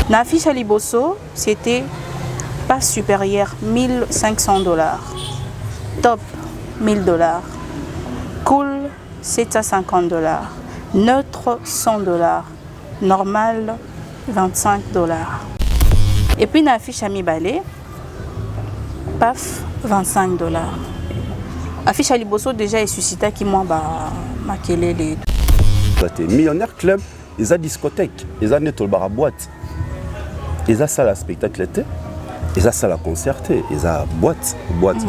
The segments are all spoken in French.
L'affiche à Liboso, c'était pas supérieur, $1500. Top, $1000. Cool, $750. Neutre, $100. Normal, $25. Et puis l'affiche à Mibale, paf, $25. Affiche à Liboso déjà est suscité qui moi ma kelele. Millionnaire club, ils ont discothèque, ils ont nettoyé la boîte. Ils ont ça la spectacle, ils ont ça la concert, ils ont boîte,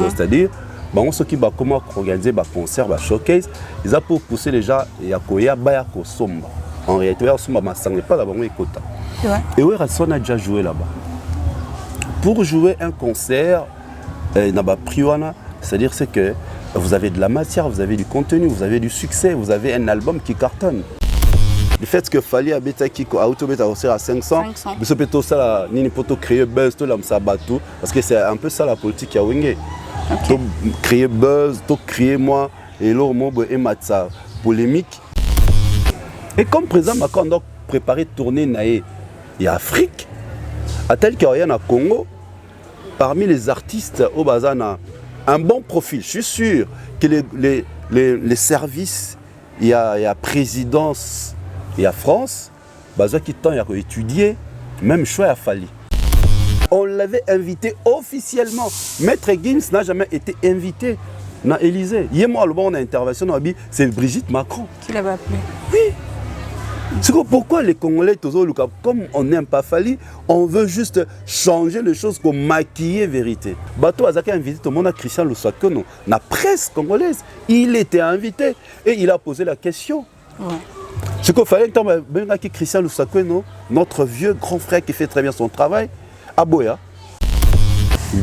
c'est-à-dire bon ceux qui va comment organiser ba concert, ba showcase, ils ont pour pousser les gens et à koya ba ya ko somba. En réalité, on somba ma sang pas là-bas écoute. Et oui, on a déjà joué là-bas. Pour jouer un concert, c'est-à-dire c'est que vous avez de la matière, vous avez du contenu, vous avez du succès, vous avez un album qui cartonne. Le fait que Fally Abeta qui a autobeta aussi à 500, vous pouvez tout ça ni poto créer buzz tout là ça bateau parce que c'est un peu ça la politique à Wenge. Créer buzz, tout créer moi et l'autre mot et matza polémique. Et comme président Macron doit préparer tourner naé et Afrique, à tel qu'il y a au Congo, parmi les artistes au Bazana, un bon profil. Je suis sûr que les services, il y a présidence, il y a France, Bazana qui tend à étudier, même choix à Fally. On l'avait invité officiellement. Maître Gims n'a jamais été invité dans l'Élysée. Hier, moi, le bon intervention, c'est Brigitte Macron. Qui l'avait appelé? Oui. C'est pourquoi les Congolais, comme on n'aime pas Fally, on veut juste changer les choses pour maquiller vérité. Bato Azaka a invité tout le monde à Christian Luswakono, la presse congolaise. Il était invité et il a posé la question. Ouais. Ce qu'il fallait que Christian Luswakono, notre vieux grand frère qui fait très bien son travail, à Boya.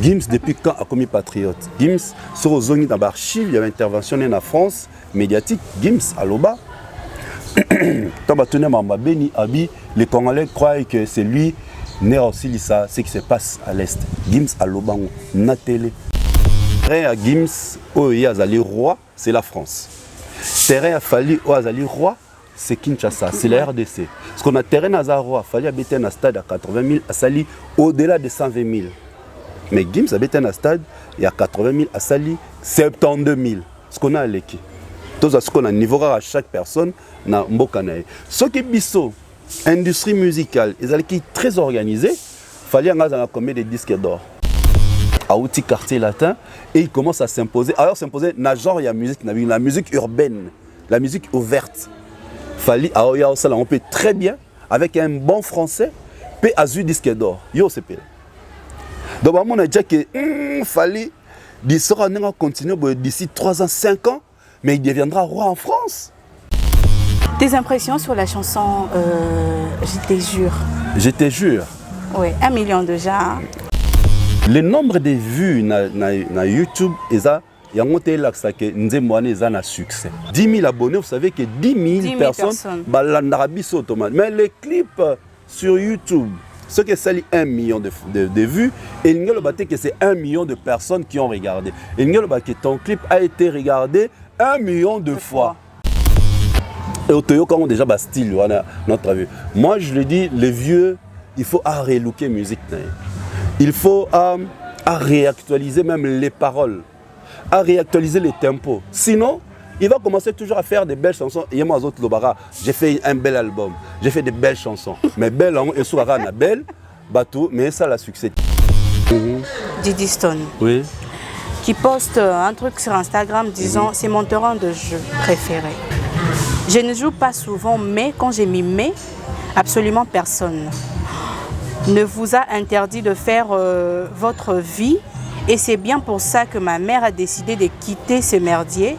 Gims, depuis quand a commis patriote? Gims, sur aux zones d'archives, il y avait intervention en France médiatique. Gims, à l'Oba. Les Congolais croient que c'est lui, né aussi ça, ce qui se passe à l'Est. Gims à l'Obango, na télé. Terrain à Gims, où il y a Azali roi, c'est la France. Terrain à Fally, où Azali roi, c'est Kinshasa, c'est la RDC. Parce qu'on a terrain à roi, Fally habite un stade à 80 000, à Sali au-delà de 120 000. Mais Gims habite un stade, il y a 80 000, à Sali 72 000. Ce qu'on a à l'équipe. Tout ce qu'on a niveau à chaque personne na mbokanae. Ce qui biso industrie musicale, ils allaient qui très organisé, fallait en combien de disques d'or. À outil quartier latin et il commence à s'imposer. Alors s'imposer na genre il y a musique, la musique urbaine, la musique ouverte. Fallait alors il y a ça là on peut très bien avec un bon français peut azu disque d'or. Yo c'est pire. Donc on a dit que fallait d'ici on continue d'ici 3 ans 5 ans. Mais il deviendra roi en France. Tes impressions sur la chanson Je te jure? Je te jure. Oui, 1 million déjà. Le nombre de vues na YouTube, il y a un succès. 10 000 abonnés, vous savez que 10 000 personnes. Mais les clips sur YouTube, ce que c'est 1 million de vues, et il y a que c'est 1 million de personnes qui ont regardé. Et il y a que ton clip a été regardé 1 million de fois. Et au Toyo, quand on déjà Bastille, notre avis. Moi, je le dis, les vieux, il faut relooker la musique. Il faut réactualiser même les paroles, à réactualiser les tempos. Sinon, il va commencer toujours à faire des belles chansons. Et moi, j'ai fait un bel album, j'ai fait des belles chansons. Mais belle, et sur la belle, bateau, mais ça, la succès. Didi Stone. Oui. Qui poste un truc sur Instagram disant c'est mon terrain de jeu préféré. Je ne joue pas souvent, mais quand j'ai mis mais, absolument personne ne vous a interdit de faire votre vie et c'est bien pour ça que ma mère a décidé de quitter ce merdier.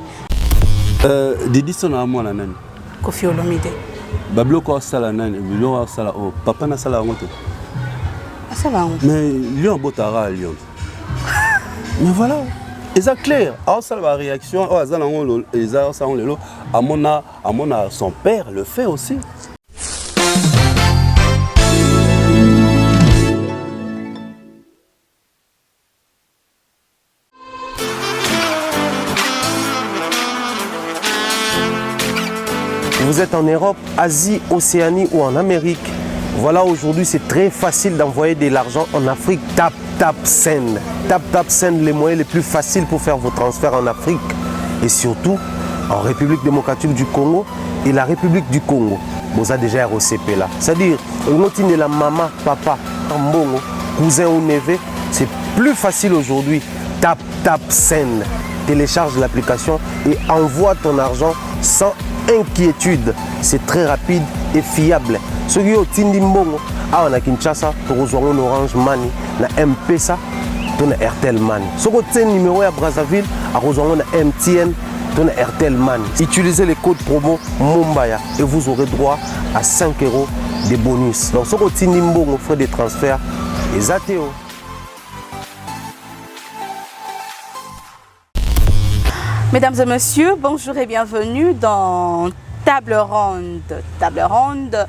Didi Stone à moi la nane. Koffi Olomide. Bablo ko sala nane, bilo sala o papa na sala ngoto. Ah ça va. Mais lui en botara Lyon. Mais voilà, c'est clair. Alors ça la réaction, à mon son père le fait aussi. Vous êtes en Europe, Asie, Océanie ou en Amérique, Voilà, aujourd'hui, c'est très facile d'envoyer de l'argent en Afrique. Tap, tap, send. Tap, tap, send, les moyens les plus faciles pour faire vos transferts en Afrique. Et surtout, en République démocratique du Congo et la République du Congo. Vous avez déjà ROCP là. C'est-à-dire, on de la maman, papa, tambongo, cousin ou neveu, c'est plus facile aujourd'hui. Tap, tap, send. Télécharge l'application et envoie ton argent sans inquiétude. C'est très rapide et fiable. Ce qui est Tindi Mbongo, on a Kinshasa, tu reçois un Orange Money, na M-Pesa, tu as Airtel Money. Ce qui est numéro à Brazzaville, tu reçois un MTN, tu as Airtel Money. Utilisez les codes promo Mumbaya et vous aurez droit à 5 € de bonus. Donc ce qui est Tindi Mbongo, frais de transfert, et Zateo. Mesdames et messieurs, bonjour et bienvenue dans Table Ronde. Table Ronde,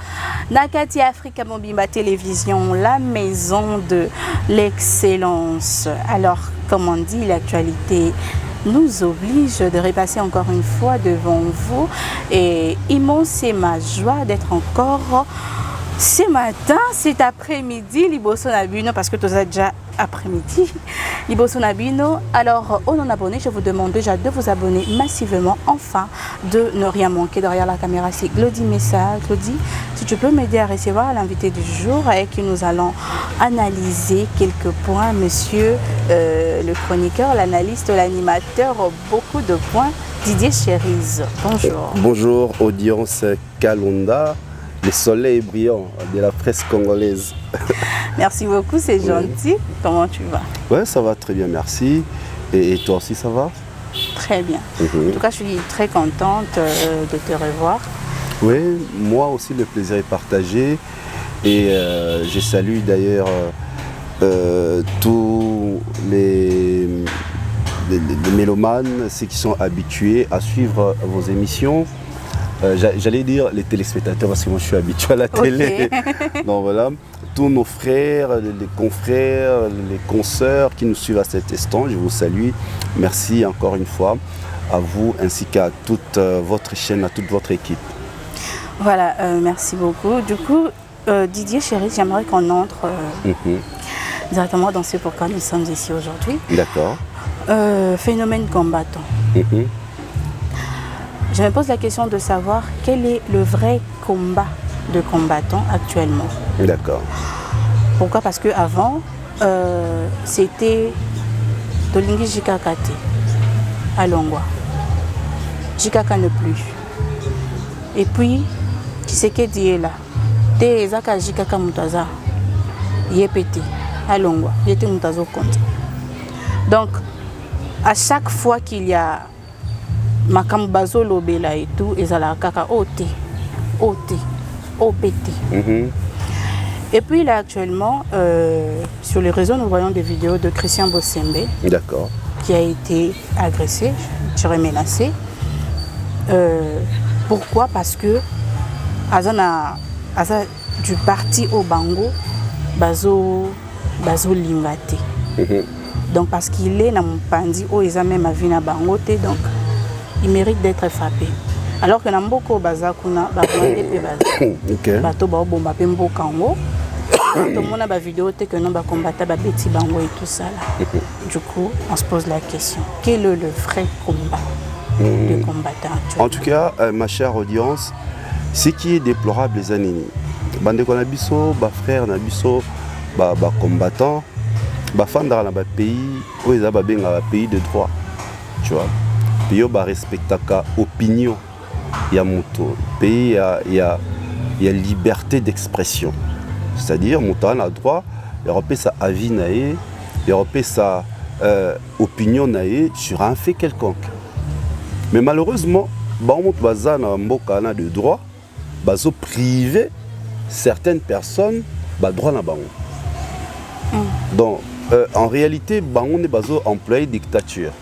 Nakati Africa Mobimba Télévision, la maison de l'excellence. Alors, comme on dit, l'actualité nous oblige de repasser encore une fois devant vous. Et immense, c'est ma joie d'être encore ce matin, cet après-midi, Liboso Nabino, parce que tu as déjà après-midi, Liboso Nabino. Alors, aux non-abonnés, je vous demande déjà de vous abonner massivement, enfin, de ne rien manquer. Derrière la caméra, c'est Claudie Messa. Claudie, si tu peux m'aider à recevoir l'invité du jour et que nous allons analyser quelques points, monsieur le chroniqueur, l'analyste, l'animateur, beaucoup de points, Didier Chériz. Bonjour. Bonjour, audience Kalonda. Le soleil brillant de la presse congolaise. Merci beaucoup, c'est gentil. Comment tu vas? Ouais, ça va très bien, merci. Et toi aussi, ça va? Très bien. En tout cas, je suis très contente de te revoir. Oui, moi aussi, le plaisir est partagé. Et je salue d'ailleurs tous les mélomanes, ceux qui sont habitués à suivre vos émissions. J'allais dire les téléspectateurs parce que moi je suis habitué à la télé. Donc voilà, tous nos frères, les confrères, les consoeurs qui nous suivent à cet instant, je vous salue. Merci encore une fois à vous ainsi qu'à toute votre chaîne, à toute votre équipe. Voilà, merci beaucoup. Du coup, Didier Chériz, j'aimerais qu'on entre directement dans ce pourquoi nous sommes ici aujourd'hui. D'accord. Phénomène combattant. Je me pose la question de savoir quel est le vrai combat de combattants actuellement. D'accord. Pourquoi? Parce qu'avant, c'était Tolingi Jikakate à Longwa. Jikaka ne plus. Et puis, Tshisekedi est là. Te Zaka Jikaka Mutaza. Yepete à Longwa. Yete Mutazo compte. Donc, à chaque fois qu'il y a Makambazo Lobela et tout, et la kaka OT, OPT. Et puis là actuellement, sur les réseaux, nous voyons des vidéos de Christian Bossembe, qui a été agressé, je dirais menacé. Pourquoi? Parce que Azana du parti au Bango, Bazo Lingate. Donc parce qu'il est dans mon pandi, où ils ont même vu na Bangote, donc il mérite d'être frappé. Alors que Namboko Bazakuna, Bato Bomba Pembo Kango, tout le monde a des vidéos que nous avons combattu Babeti Bango et tout ça. Du coup, on se pose la question, quel est le vrai combat de combattants actuels? En tout cas, ma chère audience, ce qui est déplorable les années, Bande Konabiso, frères Nabiso, combattants, femmes dans le pays, où ils ont un pays de droit. Tu vois? Pays respecte l'opinion, il y a pays, il y a liberté d'expression. C'est-à-dire, il a droit, il y a sa avis, il y a sa opinion sur un fait quelconque. Mais malheureusement, il de droit, priver certaines personnes droit na bango. Donc, en réalité, on est employé dictature.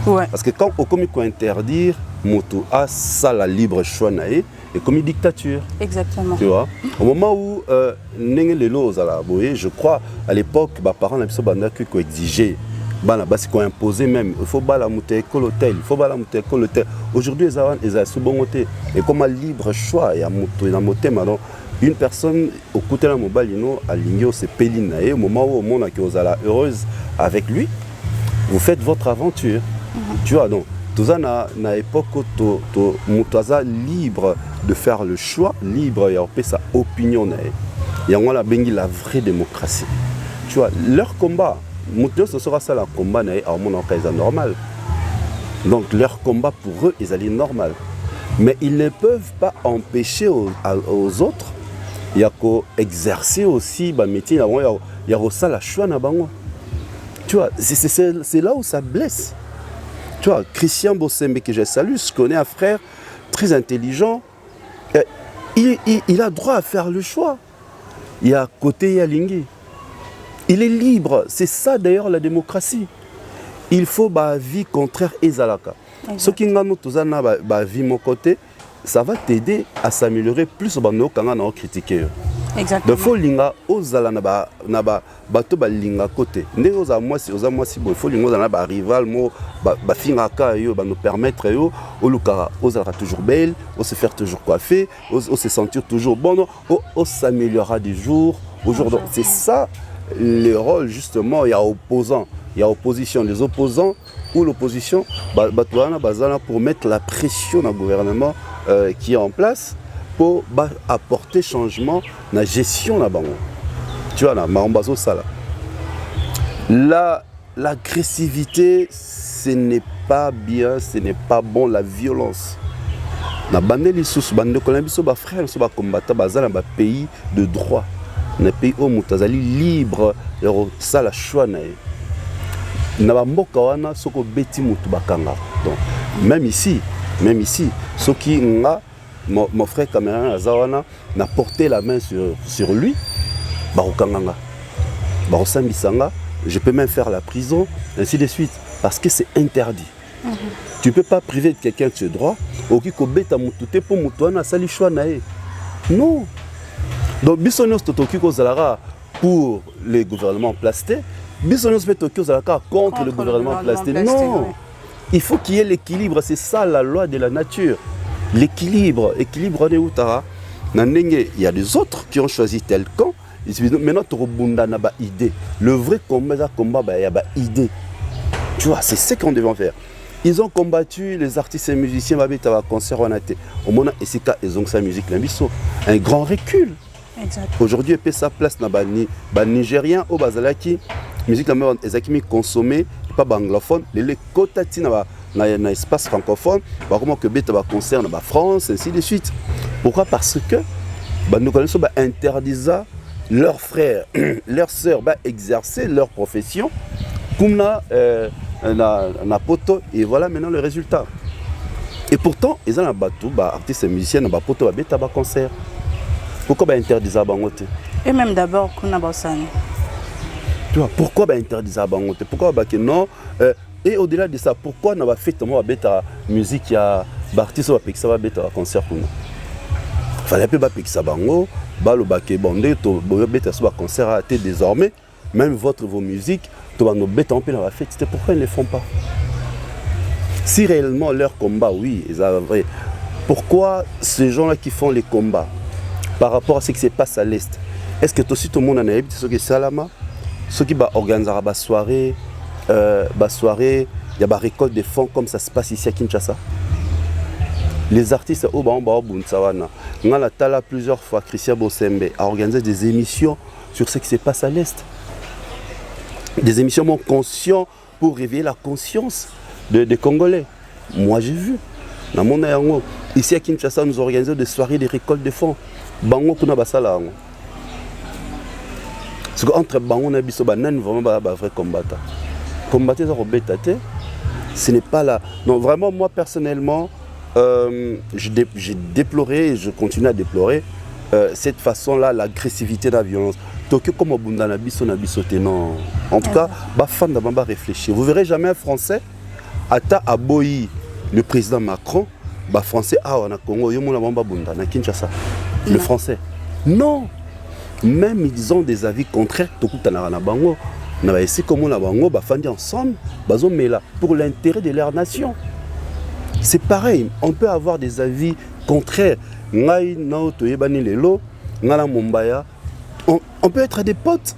Ouais. Parce que quand on commence à interdire, moto a ça la libre choix et comme une dictature. Exactement. Tu vois? Au moment où je crois à l'époque, les parents ont exigé, qu'on imposé même, il faut la monter école hôtel, il faut la monter école hôtel. Aujourd'hui, ils ont sous bon hôtel. Et comme un libre choix, il y a moto, il y a moto, une personne au côté de la mobalino à l'ingio c'est pelinae au moment où au monde qui vous allez heureuse avec lui, vous faites votre aventure. Tu vois donc tout ça na époque où tu libre de faire le choix, libre et sa opinion et on a bengi la vraie démocratie. Tu vois leur combat, ce sera ça le combat à mon occasion normal. Donc leur combat pour eux ils allaient normal. Mais ils ne peuvent pas empêcher aux autres il y a qu'exercer aussi le métier, il y a aussi la choix. Tu vois, c'est là où ça blesse. Tu vois, Christian Bossembe que je salue, je connais un frère très intelligent. Il a droit à faire le choix. Il y a côté Yalingi. Il est libre. C'est ça d'ailleurs la démocratie. Il faut la vie contraire et Zalaka. Ce qui est la vie mon côté, ça va t'aider à s'améliorer plus quand on a critiqué. Exactement. Il faut linga ozala na bato ba linga côté. Ndé oza moi si il faut linga ozala ba rival mo ba finga ka yo ba nous permettre yo oluka ozala toujours belle, on se faire toujours coiffer, on se sentir toujours bon, on s'améliorera du jour au jour. Donc c'est ça le rôle justement, il y a opposants, il y a opposition, les opposants ou l'opposition pour mettre la pression au gouvernement qui est en place pour apporter changement dans la gestion de la banque. Tu vois, l'agressivité, ce n'est pas bien, ce n'est pas bon, la violence. Dans les frères, dans un pays de droit, dans un pays où on est libre, ça la choix. Même ici, ceux qui mon frère Cameron Azawana n'a porté la main sur lui, je peux même faire la prison, ainsi de suite, parce que c'est interdit. Tu ne peux pas priver de quelqu'un de ce droit, non. Donc, pour les gouvernements plastés, contre le gouvernement plasté. Non, il faut qu'il y ait l'équilibre, c'est ça la loi de la nature. L'équilibre, il y a des autres qui ont choisi tel camp. Maintenant, tu as une idée. Le vrai combat, il y a une idée. Tu vois, c'est ce qu'on devait faire. Ils ont combattu les artistes et musiciens, ils ont concert, ils ont sa musique, un grand recul. Aujourd'hui, il y a sa place dans les Nigériens, au Bazalaki, musique est consommée, pas anglophone, les quotas dans l'espace francophone, comment que bête va concerne la France, ainsi de suite. Pourquoi? Parce que nous connaissons interdisant leurs frères, leurs sœurs exercer leur profession comme na poto et voilà maintenant le résultat. Et pourtant ils ont un bateau, artistes et musiciens, un poto ba bête ba concert. Pourquoi interdisant bangote? Et même d'abord kuna bosani. Tu vois pourquoi interdisant bangote? Pourquoi que non? Et au-delà de ça, pourquoi on a fait la musique, il y a des artistes qui ont fait un concert. Il fallait pas faire bango, balo baké bandé, to beta un concert désormais, même vos musiques, to ba no beta en la fête. C'était pourquoi ils ne le font pas. Si réellement leur combat, oui, ils avaient vrai. Pourquoi ces gens-là qui font les combats par rapport à ce qui se passe à l'Est, est-ce que tout le monde en a eu ceux qui Salama, ceux qui organisent la soirée? Soirée, il y a une récolte de fonds comme ça se passe ici à Kinshasa. Les artistes au Bunsawana, on a plusieurs fois Christian Bossembe a organisé des émissions sur ce qui se passe à l'Est. Des émissions conscientes pour réveiller la conscience des Congolais. Moi j'ai vu. Dans mon aéro, ici à Kinshasa, nous organisons des soirées de récolte de fonds. Bango kuna basala. Parce qu'entre Bango et Bisso, vraiment un vrai combattant. Combattre ce n'est pas là. Non, vraiment, moi personnellement, j'ai déploré et je continue à déplorer cette façon-là, l'agressivité de la violence. Tokyo comme Bundana Bisso non. En tout cas, fan d'abord réfléchir. Vous verrez jamais un Français ata aboyi le président Macron, Français on a Congo yo mona bamba Bundana Kinshasa. Le Français. Non. Même ils ont des avis contraires. Tokutana na bango. On va essayer comment on va faire ensemble pour l'intérêt de leur nation. C'est pareil, on peut avoir des avis contraires. Ngala Mombaya, on peut être des potes,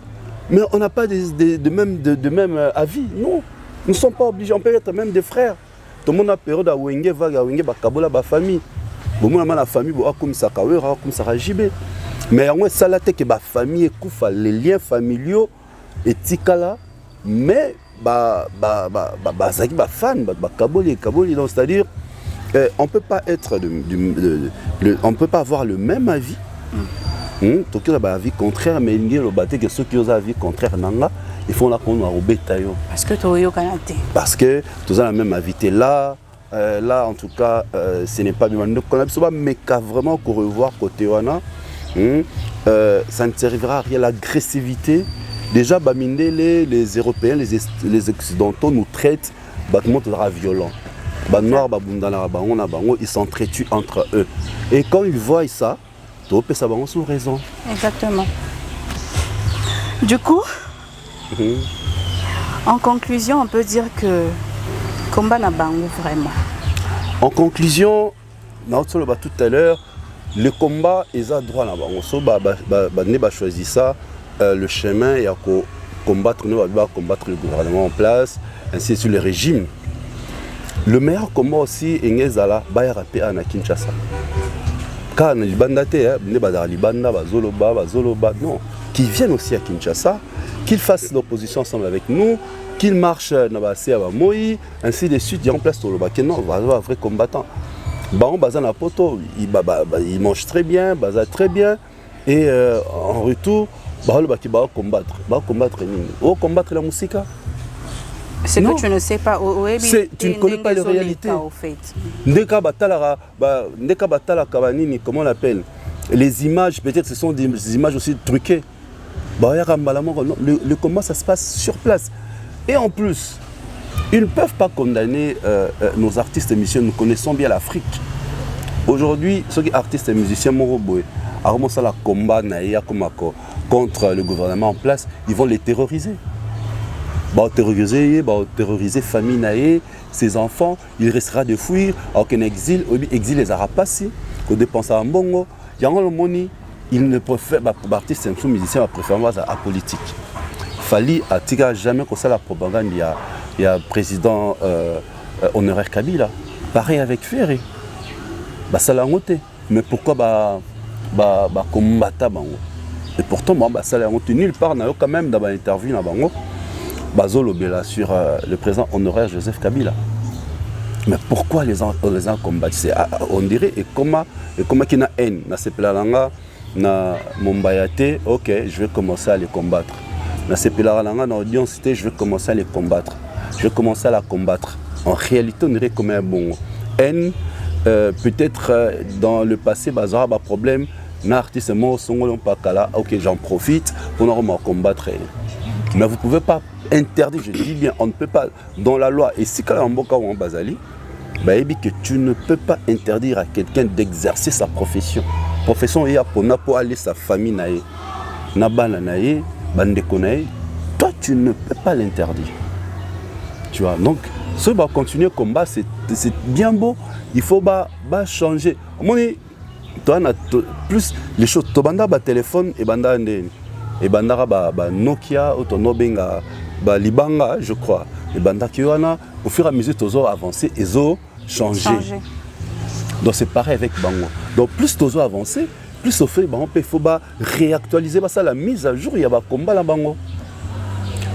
mais on n'a pas de même avis. Non, nous ne sommes pas obligés, on peut être même des frères. Tout le monde a période à Wenge, vague à Wenge, Bakabola, ba famille. Bon, moi, la famille, comme ça, comme ça, Jibé. Mais on ça la tête que la famille écoute les liens familiaux et tikala, mais fan, Kaboli, donc c'est-à-dire on peut pas être on peut pas avoir le même avis. Donc il y a un avis contraire, mais il y a que ceux qui ont un avis contraire nanga, il faut la qu'on a parce que tu as canate. Parce que tous ont la même avis là. Là en tout cas ce n'est pas bien. Donc on a besoin mais qu'à vraiment qu'on revoir côté wana. Ça ne servira à rien l'agressivité. Déjà les Européens, les Occidentaux nous traitent violents. Noirs, ils s'entretuent entre eux. Et quand ils voient ça, ça va sous raison. Exactement. Du coup, en conclusion, on peut dire que combat n'a pas vraiment. En conclusion, tout à l'heure, le combat est à droit là-bas. On a choisi ça, le chemin et à combattre le gouvernement en place, ainsi sur le régime. Le meilleur combat aussi est Ngezala, Bayarape à Kinshasa. Car les bandatés, non, qui viennent aussi à Kinshasa, qu'ils fassent l'opposition ensemble avec nous, qu'ils marchent à Moi, ainsi de suite, il y a en place le Baké, non, on va un vrai combattant. Baron Bazan à Poto, il mange très bien, Baza très bien, et en retour, Baron va combattre. Combattre la musique. C'est que tu ne sais pas. Tu ne connais pas les réalités. Comment on l'appelle? Les images, peut-être ce sont des images aussi truquées. Le combat, ça se passe sur place. Et en plus, ils ne peuvent pas condamner nos artistes et musiciens. Nous connaissons bien l'Afrique. Aujourd'hui, ceux qui sont artistes et musiciens, contre le gouvernement en place, ils vont les terroriser. Terroriser famille naïe, ses enfants, il restera de fuir, alors qu'un exil les aura passés, qu'on dépense à un bongo, il y a un money, il ne préfère, artiste et musicien, préfère à politique. Fali a tiré jamais comme ça la propagande, il y a président honoraire Kabila, pareil avec Ferré, ça l'a noté, mais pourquoi combattre bango? Et pourtant, ça l'a noté nulle part, quand même dans l'interview dans bango. Bazolo Bela sur le président honoraire Joseph Kabila. Mais pourquoi les gens combattent? On dirait, et comment qu'il y a haine dans ces plans-là, na Mombayate, ok, je vais commencer à les combattre. Dans ces plans-là, dans l'audience, je vais commencer à les combattre. Je vais commencer à la combattre. En réalité, on dirait comme un bon haine. Peut-être dans le passé, bazar a problème. N'artiste mort, ok, j'en profite pour normalement combattre. Mais vous ne pouvez pas interdire, je dis bien, on ne peut pas, dans la loi, et si quand on en Bazali, que tu ne peux pas interdire à quelqu'un d'exercer sa profession. Profession, il y a pour aller sa famille, toi tu ne peux pas l'interdire. Tu vois, donc, ce qui va continuer le combat, c'est bien beau, il faut changer. Toi, plus les choses, tu as téléphone et banda et bandara Nokia ou ton Benga Libanga, je crois. Et banda Kiwana, au fur et à mesure, tu as avancé et changé. Donc c'est pareil avec Bango. Donc plus tu as avancé, plus au fait, il faut réactualiser ça, la mise à jour, il y a un combat là Bango.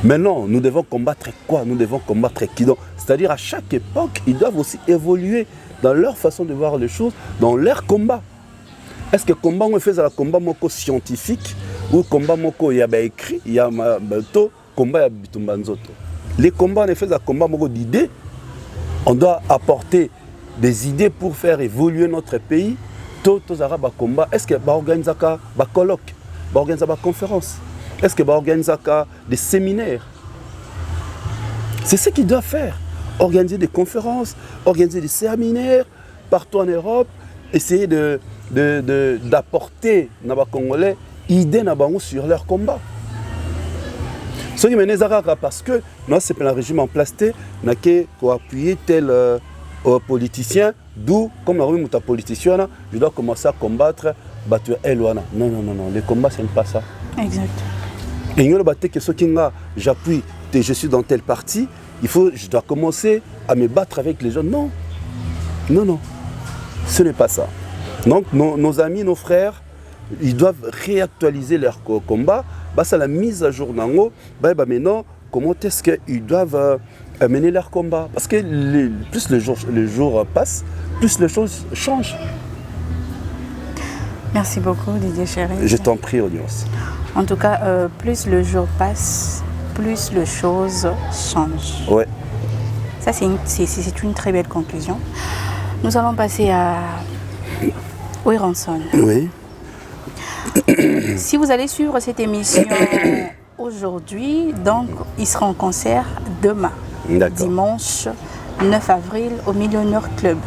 Maintenant, nous devons combattre quoi? Nous devons combattre qui? C'est-à-dire à chaque époque, ils doivent aussi évoluer dans leur façon de voir les choses, dans leur combat. Est-ce que combat on fait un combat scientifique ou combat moko il y a écrit, il y a combat bitumbanzoto. Les combats en effet un combat moko d'idées. On doit apporter des idées pour faire évoluer notre pays. Tous arabes combat. Est-ce que organiser un colloque, organiser une conférence? Est-ce que organiser des séminaires? C'est ce qu'ils doivent faire. Organiser des conférences, organiser des séminaires partout en Europe, essayer d'apporter aux Congolais idées sur leur combat. Ce qui me parce que non, c'est un régime en place, pour appuyer tel politicien, d'où, comme un politicien, je dois commencer à combattre bato elwana. Non, non, non, non, les combats, ce n'est pas ça. Exact. Et il y a que ce qui j'appuie, je suis dans telle partie, je dois commencer à me battre avec les gens. Non, non, non, ce n'est pas ça. Donc nos amis, nos frères, ils doivent réactualiser leur combat. C'est la mise à jour d'ango. Maintenant, comment est-ce qu'ils doivent mener leur combat? Parce que plus les jours passent, plus les choses changent. Merci beaucoup, Didier Chéri. Je t'en prie, audience. En tout cas, plus le jour passe, plus les choses changent. Ouais. Ça, c'est une très belle conclusion. Nous allons passer à Ouironson. Oui. Si vous allez suivre cette émission aujourd'hui, donc il sera en concert demain, dimanche 9 avril au Millionnaire Club.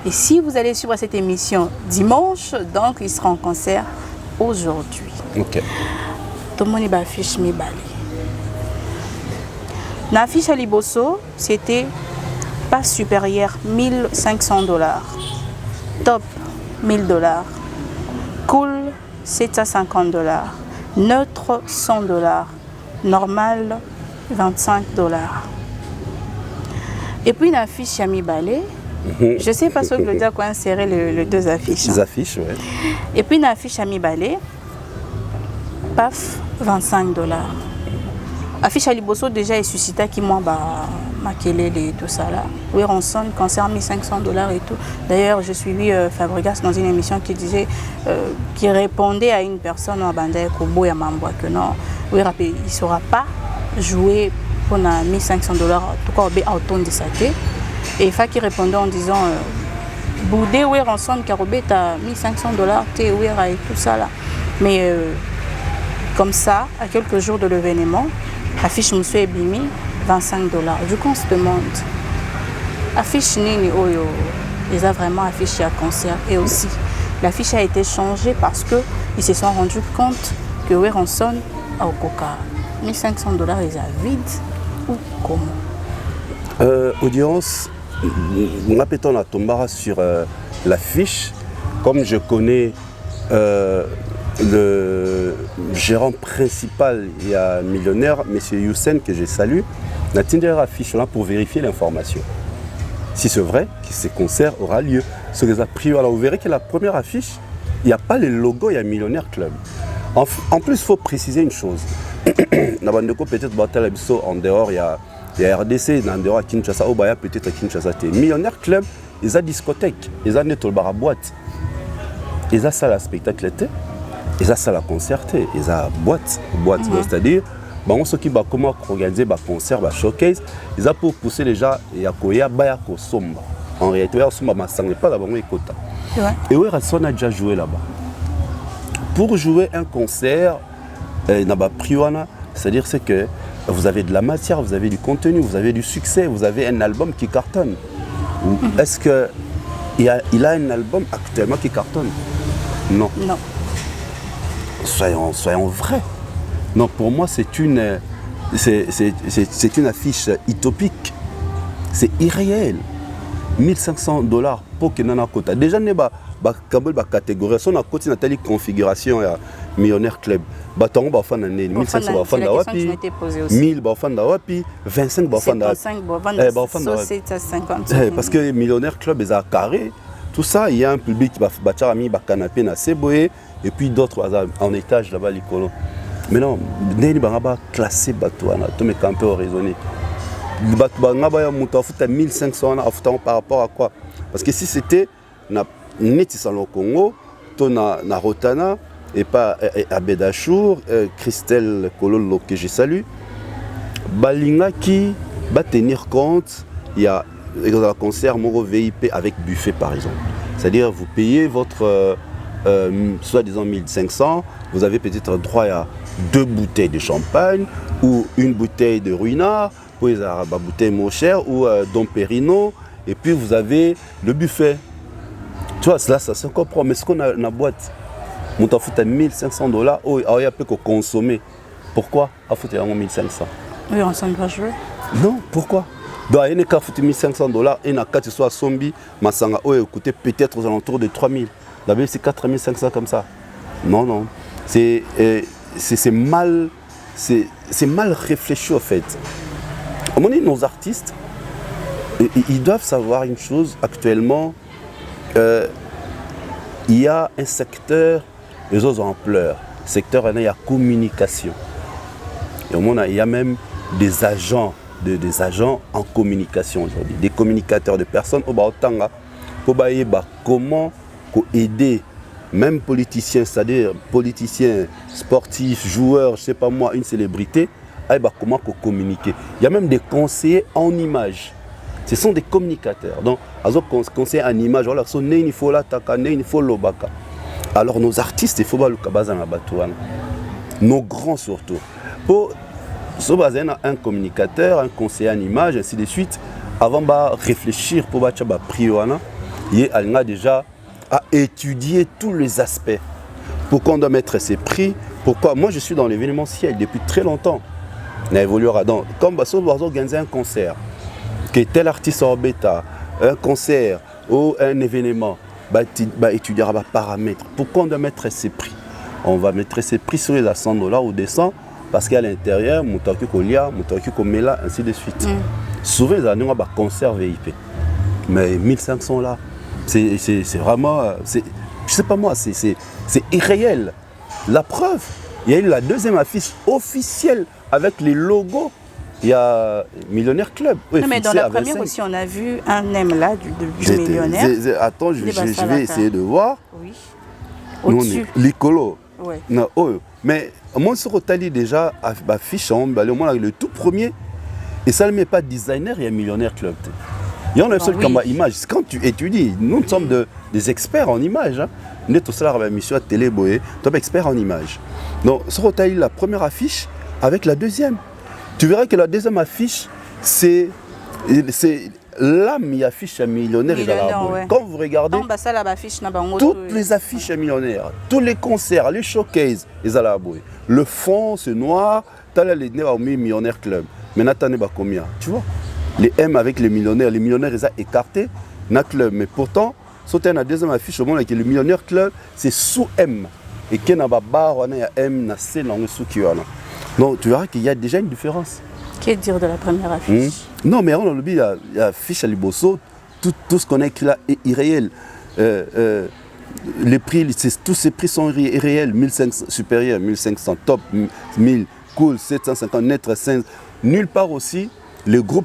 Et si vous allez suivre cette émission dimanche, donc il sera en concert aujourd'hui. Ok. Tout le monde est affiche mi balé. L'affiche à Liboso, c'était pas supérieur $1,500. Top $1,000. Cool $750. Neutre $100. Normal $25. Et puis une affiche à mi balé. Je sais pas ce que le dire quoi insérer les deux affiches. Les affiches, oui. Et puis une affiche à mi balé. Paf, $25. Affiche à Liboso déjà est suscité qui moi makelele et tout ça là. Oui, rançon concert $1,500 et tout. D'ailleurs, je suivis Fabregas dans une émission qui disait qui répondait à une personne en bandé Kobo et Mamboa que non, oui, il sera pas jouer pour $1,500 tout cas au automne de saté. Et Fa qui répondait en disant Boudé oui rançon Karobé t'as $1,500 t'es oui et tout ça là. Mais comme ça, à quelques jours de l'événement, affiche Monsieur Ebimi, $25. Du coup, on se demande, affiche Nini Oyo, ils ont vraiment affiché à concert. Et aussi, l'affiche a été changée parce qu'ils se sont rendus compte que Ouironson a au coca. $1,500, ils ont vide ou comment? Audience, on a pété la tombara sur l'affiche. Comme je connais le gérant principal et millionnaire, M. Youssen, que je salue, on a tiré l'affiche là pour vérifier l'information. Si c'est vrai que ce concert aura lieu, ce que ça pris, alors vous verrez que la première affiche, il n'y a pas le logo, il y a Millionnaire Club. En plus, il faut préciser une chose. Peut-être en dehors, il y a RDC, en dehors à Kinshasa, ou peut-être à Kinshasa. Millionnaire Club, ils ont discothèque, ils ont une boîte, ils ont ça la spectacle. Ils ont ça la concerté, ils ont boîte. C'est-à-dire, ceux qui comment organiser un concert, un showcase, ils ont pour pousser les gens et à Koya, à Somba. En réalité, Somba ne pas là-bas, et Ouironson a déjà joué là-bas. Pour jouer un concert, c'est-à-dire que vous avez de la matière, vous avez du contenu, vous avez du succès, vous avez un album qui cartonne. Est-ce qu'il a un album actuellement qui cartonne? Non. Non. Soyons vrais. Non, pour moi, c'est une affiche utopique. C'est irréel. $1,500 pour que Nana Kota. Déjà, il y a une catégorie. Si on a une configuration Millionnaire Club, $1,500 $1,000 $25 parce que Millionnaire Club est à carré. Tout ça, il y a un public qui va mis un canapé et puis d'autres en étage là-bas. Mais non, il y a classé tout mes campeurs raisonnés. Il y a $1,500 par rapport à quoi? Parce que si c'était au Congo, na Rotana et pas à Bédachour, Christelle Kololo que je salue, Balinga qui va tenir compte, il y a un concert Moro VIP avec buffet par exemple. C'est-à-dire vous payez votre soi-disant $1,500, vous avez peut-être droit à 2 bouteilles de champagne ou une bouteille de Ruinard, puis une bouteille moins chère ou Dom Perino, et puis vous avez le buffet. Tu vois, là, ça se comprend. Mais ce qu'on a dans la boîte, on t'a foutu $1,500, il y a peu qu'on consommer. Pourquoi a foutu $1,500? Oui, on s'en va jouer. Non, pourquoi? Donc, il y a foutu $1,500 et il y a soit Sombi, Masanga, coûté peut-être aux alentours de $3,000. d'abord c'est 4500 comme ça. Non, non. C'est mal réfléchi en fait. À mon avis, nos artistes, ils doivent savoir une chose actuellement. Il y a un secteur, les autres ampleurs. Secteur, il y a communication. Et au monde, il y a même des agents, des agents en communication aujourd'hui, des communicateurs de personnes au Baotanga pour comment aider même politiciens, c'est-à-dire politiciens, sportifs, joueurs, je ne sais pas moi, une célébrité, comment communiquer. Il y a même des conseillers en images. Ce sont des communicateurs. Donc, conseiller en image, voilà, il faut la takane, il faut l'obaka. Alors nos artistes, il faut le kabazana batouana. Nos grands surtout. Pour un communicateur, un conseiller en image, ainsi de suite, avant de réfléchir pour priona, il a déjà à étudier tous les aspects. Pourquoi on doit mettre ses prix? Pourquoi? Moi je suis dans l'événementiel depuis très longtemps. On évoluera dans. Comme on va organiser un concert, que tel artiste en bêta, un concert ou un événement, étudiera les paramètres. Pourquoi on doit mettre ses prix? On va mettre ses prix sur les $100 ou des 100 parce qu'à l'intérieur, Moutaki Kolia, Moutaki Komela, ainsi de suite. Souvent, ils ont un concert VIP. Mais 1500 là, c'est vraiment. Je sais pas moi, c'est irréel. La preuve, il y a eu la deuxième affiche officielle avec les logos. Il y a Millionnaire Club. Oui, non, mais dans la première aussi, on a vu un M là du millionnaire. Attends, je vais essayer de voir. Oui. Au-dessus. L'icolo. Ouais. Non, mais moi, sur Otali, déjà, affiche, le tout premier, et ça ne met pas designer, il y a Millionnaire Club. Il y a un seul comme image. Quand tu étudies, nous sommes des experts en images. Nous sommes tous là à la mission à télé, nous sommes experts en images. Donc, sur Otali, la première affiche avec la deuxième. Tu verras que la deuxième affiche, c'est l'âme qui affiche un millionnaire. Ouais. Quand vous regardez, toutes les affiches à millionnaire, tous les concerts, les showcases, le fond, c'est noir, tu as les millionnaire club. Maintenant, tu as combien? Tu vois, les M avec les millionnaires, ils ont écarté dans club. Mais pourtant, si tu as la deuxième affiche, au monde avec le millionnaire club, c'est sous M. Et qu'il y a un bar, il y a M, C, sous. Donc tu verras qu'il y a déjà une différence. Qu'est-ce dire de la première affiche? Non, mais on a il y a affiche à Liboso, tout ce qu'on a écrit là est irréel. Les prix, tous ces prix sont irréels. 1500 supérieur, 1500 top, 1000 cool, 750 net, 5. Nulle part aussi, le groupe,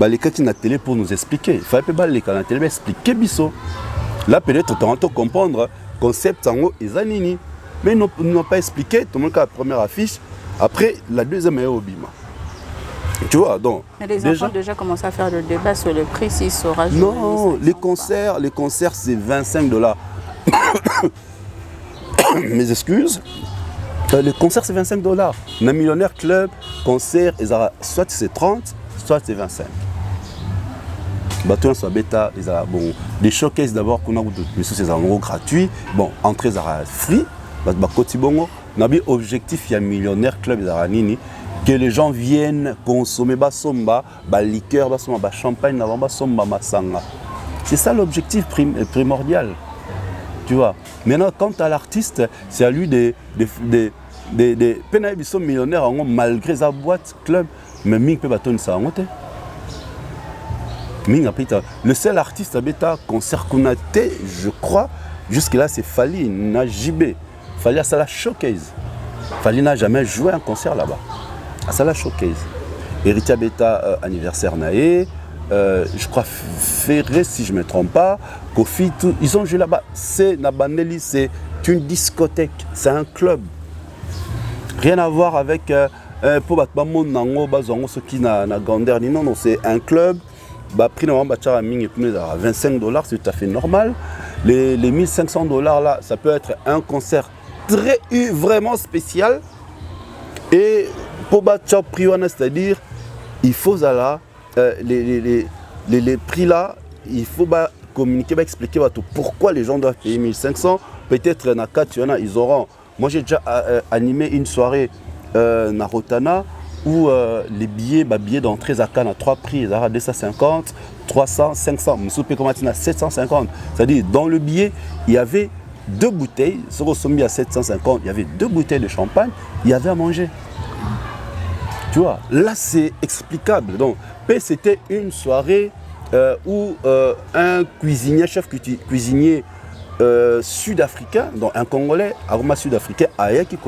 les cas qui ont la télé pour nous expliquer. Il fallait pas les cas la télé expliquer biso. Là peut-être on peut comprendre concept en haut et zanini. Mais ils n'ont pas expliqué, tout le monde a la première affiche. Après, la deuxième est au Bima. Tu vois, donc. Mais les enfants ont déjà commencé à faire le débat sur le prix, s'ils saura jouer. Non, les concerts c'est $25. Mes excuses. Les concerts, c'est $25. Un millionnaire club, concert, soit c'est 30, soit c'est 25. Bateau soit bêta, bon. Les showcases d'abord, qu'on a c'est en gros gratuit. Bon, entrée, free. Nabi objectif, il y a millionnaire club Zaranini, que les gens viennent consommer basomba, liqueur, basomba, champagne, basomba, masanga. C'est ça l'objectif primordial. Tu vois. Maintenant, quant à l'artiste, c'est à lui des pénalités millionnaires malgré sa boîte club, mais Ming peut battre ça en côté. Le seul artiste à bêta concert qu'on a été, je crois, jusque-là, c'est Fali Najibé. Fali à Sala Showcase. Fali n'a jamais joué un concert là-bas. À Sala Showcase. Héritier Beta anniversaire Naé. Je crois Ferré, si je ne me trompe pas. Kofi, ils ont joué là-bas. C'est Nabaneli, c'est une discothèque. C'est un club. Rien à voir avec pour Batman Nango, Bazongo, ce qui n'a grandeur. Non, c'est un club. Prix normalement, à $25, c'est tout à fait normal. Les $1500 là, ça peut être un concert vraiment spécial. Et pour battre prix, c'est-à-dire, il faut les prix là, il faut communiquer, expliquer pourquoi les gens doivent payer 1500. Peut-être ils auront. Moi j'ai déjà animé une soirée à Rotana où les billets d'entrée à Cannes à 3 prix, ils ont 250, 300, 500, mais à 750. C'est-à-dire dans le billet, il y avait 2 bouteilles, sur le sommet à 750, il y avait 2 bouteilles de champagne, il y avait à manger. Tu vois, là c'est explicable. Donc, c'était une soirée où un cuisinier, chef cuisinier sud-africain, donc un Congolais, aroma sud-africain, qui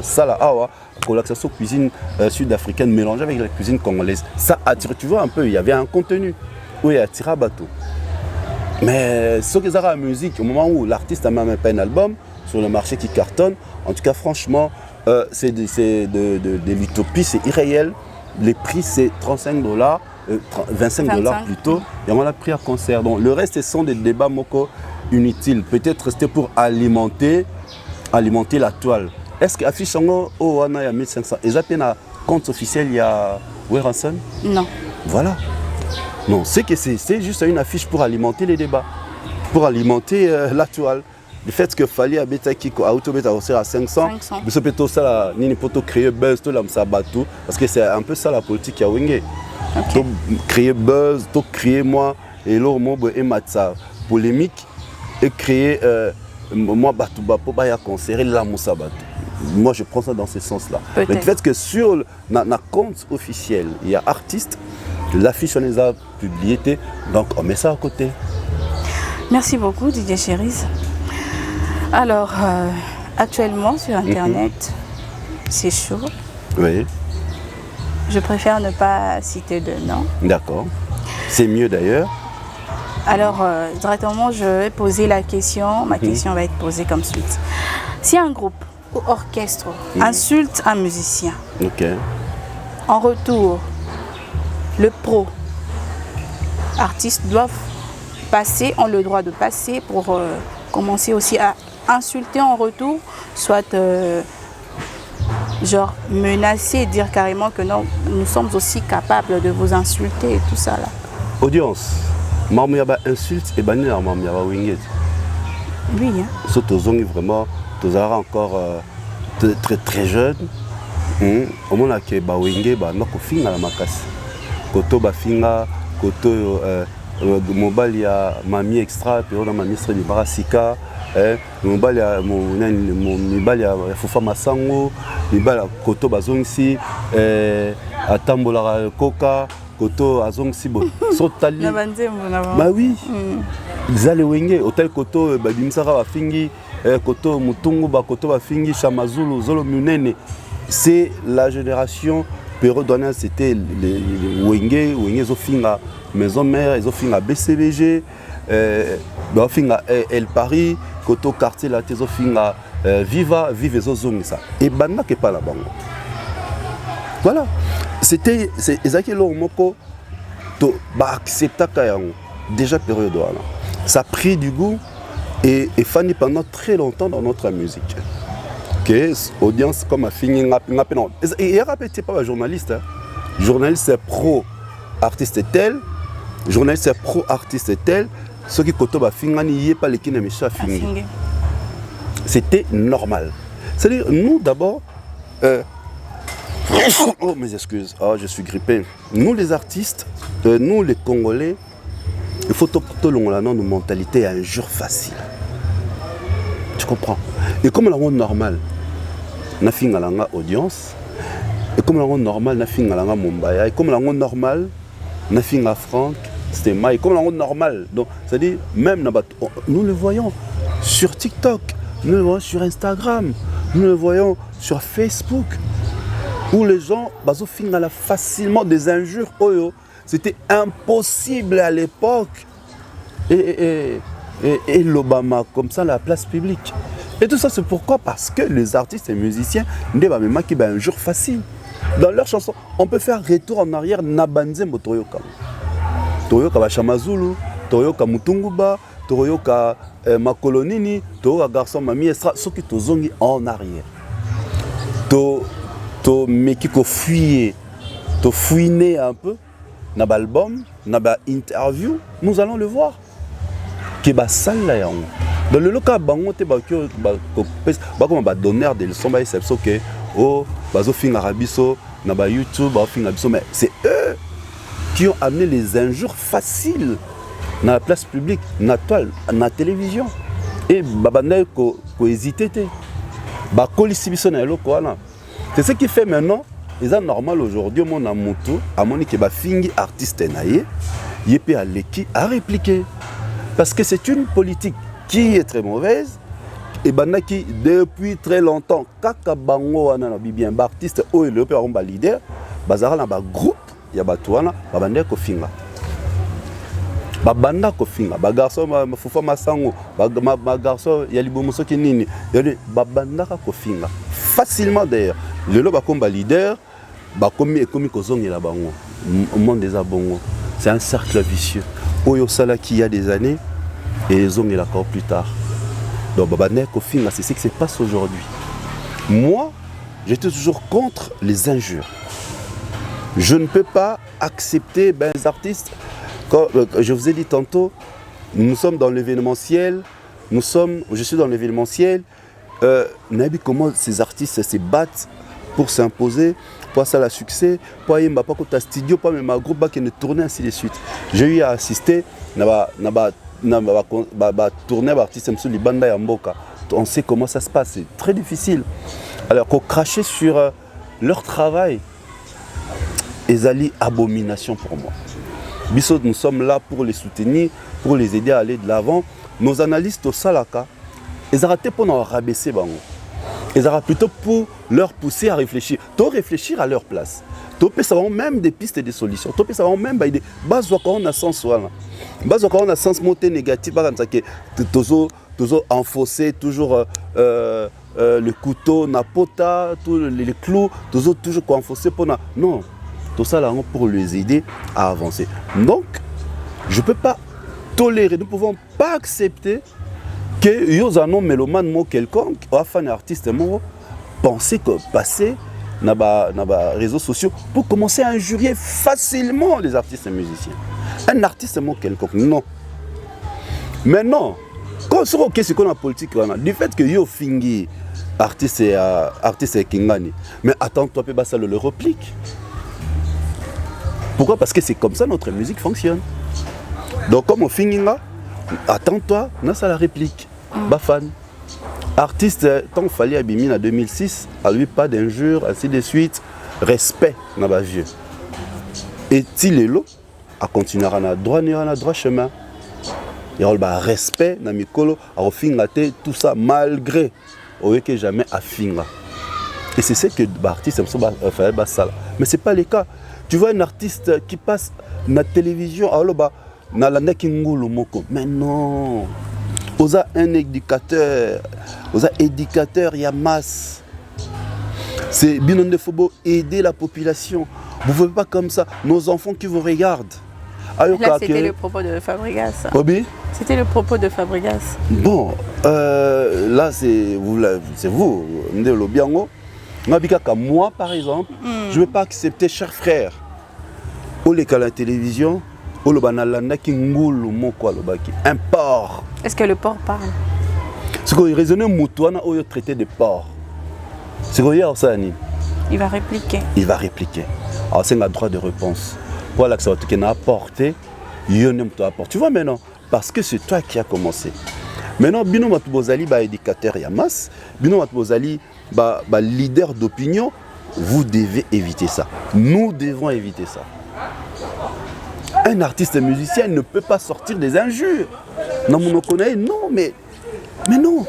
sala awa, la cuisine sud-africaine mélangée avec la cuisine congolaise. Ça attire, tu vois un peu, il y avait un contenu où il attira bateau. Mais ce qui est la musique, au moment où l'artiste n'a même pas un album sur le marché qui cartonne, en tout cas franchement, c'est de l'utopie, c'est irréel. Les prix c'est $35, 25 plutôt, et on a pris à concert. Donc le reste ce sont des débats moko inutiles. Peut-être c'était pour alimenter la toile. Est-ce que affiche en haut il y a 1500? Et ça un compte officiel il y a Weranson? Non. Voilà. Non, c'est juste une affiche pour alimenter les débats, pour alimenter la toile. Le fait que fallait habiter qui auto à 500, mais plutôt ça ni poto créer buzz tout là ça bateau parce que c'est un peu ça la politique à Wenge. Okay. Créer buzz, tout créer moi et l'autre moi et matza polémique et créer moi bateau pour pas y concert là moussa bateau. Moi je prends ça dans ce sens là. Mais le fait que sur na compte officiel, il y a artistes, l'affiche on les a publiées donc on met ça à côté. Merci beaucoup Didier Cherise. Alors, actuellement sur Internet, c'est chaud. Oui. Je préfère ne pas citer de nom. D'accord. C'est mieux d'ailleurs. Alors, directement, je vais poser la question. Ma question va être posée comme suite. Si un groupe ou orchestre insulte un musicien, en retour, le pro, artistes doivent passer, ont le droit de passer pour commencer aussi à insulter en retour, soit genre menacer, dire carrément que non, nous sommes aussi capables de vous insulter et tout ça là. Audience, Mamouyaba insulte et banni la Mamouyaba Winged. Oui. Hein. Surtout vraiment, tous encore très très jeunes. Au moment où ba Winged ba nako finga la makasi. Koto ba finga, koto mobile ya mami extra, puis on a mami sera du barasika. Mobile ya fufa masango, mobile ya koto bazongsi, atambola koka, koto azongsi bo. Sotali. Bah oui. Zale wenge, hôtel koto babimisaka ba fingi, koto mutungu ba koto ba fingi chamazulu zolo munene. C'est la génération pérodonale, c'était les wenge zofinga maison mère, ils ont fait la BCBG, ils ont fait El Paris, Koto quartier là, ils ont fait Viva, Vive et Zozong ça. Et Banda qui est pas là-bas. Voilà. C'était exactement le moment to accepter déjà période là. Ça a pris du goût et fani pendant très longtemps dans notre musique. Ok, audience comme a fini et il répétait pas journaliste. Journaliste c'est pro artiste tel. Journaliste pro-artiste tel, ceux qui koto ba fingani yé pas les qui ne me fingi. C'était normal. C'est-à-dire nous d'abord, oh mes excuses, je suis grippé. Nous les artistes, nous les Congolais, il faut tout notre mentalité à un jour facile. Tu comprends? Et comme la ronde normale, na fingalanga audience, et comme la ronde normale, na fingalanga Mumbaya, et comme la ronde normale, na finga Franck. C'était maï comme la ronde normale. Donc, c'est-à-dire, même nous le voyons sur TikTok, nous le voyons sur Instagram, nous le voyons sur Facebook, où les gens font facilement des injures. C'était impossible à l'époque. Et l'Obama, comme ça, la place publique. Et tout ça, c'est pourquoi? Parce que les artistes et musiciens ne sont pas qui un jour facile. Dans leurs chansons, on peut faire retour en arrière, Nabanze Motoyoka. Toyoka Chamazulu, Toyoka Mutunguba, Toyoka Makolonini, Toyoka Garçon Mami Estra, ceux qui tozongi en arrière. To mekiko fuyer, to fouiner un peu, na album, na interview, nous allons le voir. Qui ba sale là yango. Dans le local bango te ba comme ba donneur de leçons ba c'est que oh bazo finga rabiso na ba YouTube ba finga biso mais c'est eux qui ont amené les injures faciles dans la place publique, dans la toile, dans la télévision. et babanda ko hésiter te ba kolisi biso na eloko wana. C'est ce qui fait maintenant, c'est normal aujourd'hui mon amoto amoni ke ba fingi artiste na ye pe aleki à répliquer parce que c'est une politique qui est très mauvaise. Et banaki depuis très longtemps kaka bango wana na bien ba artiste o le pe ba leader bazara na ba groupe ya bato wana babanda ko finga babanda ko finga ba garçon ma fufa masango ba garçon ya libomo soki nini babanda ko finga facilement d'ailleurs lelo ba komba leader ba komi kozongela bango au monde des abongo. C'est un cercle vicieux oyo sala qui il y a des années et zongela encore plus tard. Donc, c'est ce qui se passe aujourd'hui. Moi, j'étais toujours contre les injures. Je ne peux pas accepter les artistes. Comme je vous ai dit tantôt, nous sommes dans l'événementiel. Je suis dans l'événementiel. Comment ces artistes se battent pour s'imposer, pour ça le succès, pour aller pas côté studio, pas même un groupe qui ne tournait ainsi de suite. J'ai eu à assister. Tourner artiste sur les bandes à Mboka. On sait comment ça se passe, c'est très difficile. Alors qu'on cracher sur leur travail, ils allaient abomination pour moi. Bissot, nous sommes là pour les soutenir, pour les aider à aller de l'avant. Nos analystes au Salaka, ils arrêtaient pour nous rabaisser. Ils arrêtaient plutôt pour leur pousser à réfléchir, réfléchir à leur place. Topé ça même des pistes et des solutions. Topé ça même des bases qu'on a sens voilà. Bases qu'on a sens monté négatif par exemple que toujours enfoncé toujours le couteau napota tous les clous toujours enfoncé pour non tout ça là pour les aider à avancer. Donc je peux pas tolérer, nous pouvons pas accepter que yo un mélomane mo quelconque ou un artiste mo penser que passer dans les réseaux sociaux pour commencer à injurier facilement les artistes et musiciens. Un artiste quelconque, non. Mais non, quand on a question la politique, du fait que yo fingi artiste et kingani, mais attends-toi, ça le réplique. Pourquoi? Parce que c'est comme ça notre musique fonctionne. Donc comme on finit là, attends-toi, ça la réplique. Bafan. Artiste, tant qu'il fallait abîmer en 2006, à lui pas d'injures, ainsi de suite, respect dans la vie. Et s'il est là, à continuer à droit chemin. Il y a un respect dans mes colos, à finir tout ça malgré que jamais à finir. Et c'est ce que l'artiste fait. Mais ce n'est pas le cas. Tu vois un artiste qui passe dans la télévision, mais non. Vous avez un éducateur, il y a masse. C'est bien il faut aider la population. Vous ne pouvez pas comme ça. Nos enfants qui vous regardent. Là, c'était le propos de Fabregas. C'était le propos de Fabregas. Bon, là, c'est vous. Moi, par exemple, je ne vais pas accepter, cher frère, au à la télévision, un porc. Est-ce que le porc parle? Ce qu'on raisonne Moutouana au traité de porc. C'est quoi ça? Il va répliquer. Il va répliquer. Alors c'est un droit de réponse. Voilà que ça va te apporter. Tu vois maintenant, parce que c'est toi qui as commencé. Maintenant, Bino Matubozali, éducateur Yamas, Bino Matubozali, leader d'opinion, vous devez éviter ça. Nous devons éviter ça. Un artiste musicien ne peut pas sortir des injures. Non, mais non,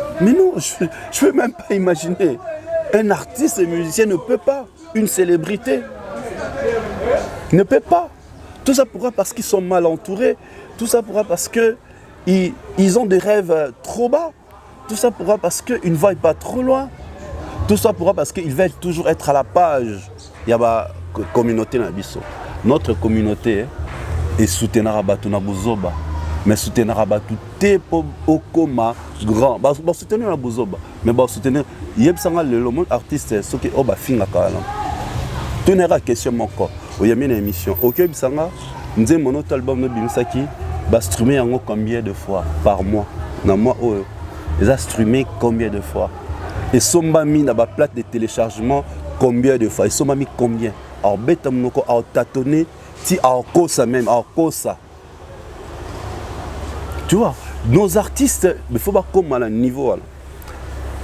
je ne peux même pas imaginer. Un artiste musicien ne peut pas. Une célébrité ne peut pas. Tout ça pourra parce qu'ils sont mal entourés. Tout ça pourra parce qu'ils ont des rêves trop bas. Tout ça pourra parce qu'ils ne voient pas trop loin. Tout ça pourra parce qu'ils veulent toujours être à la page. Il y a une communauté dans Bisso. Notre communauté est soutenir à Batou Nabuzoba. Mais soutenir à Batou Tepo Okoma grand. Soutenir à Buzoba. Mais soutenir. Il y a le monde artiste ce qui est au Bafinga Kalam. Tout n'est pas question encore. Il y a une émission. Ok, Bissanga, nous avons mon album de Bimsaki. Streamer combien de fois par mois? Dans moi, ils ont streamé combien de fois? Et sont mis dans la plate de téléchargement combien de fois? Ils sont mis combien? Alors, bête à tâtonner, si à cause même, à cause ça. Tu vois, nos artistes, il faut pas comme à un niveau.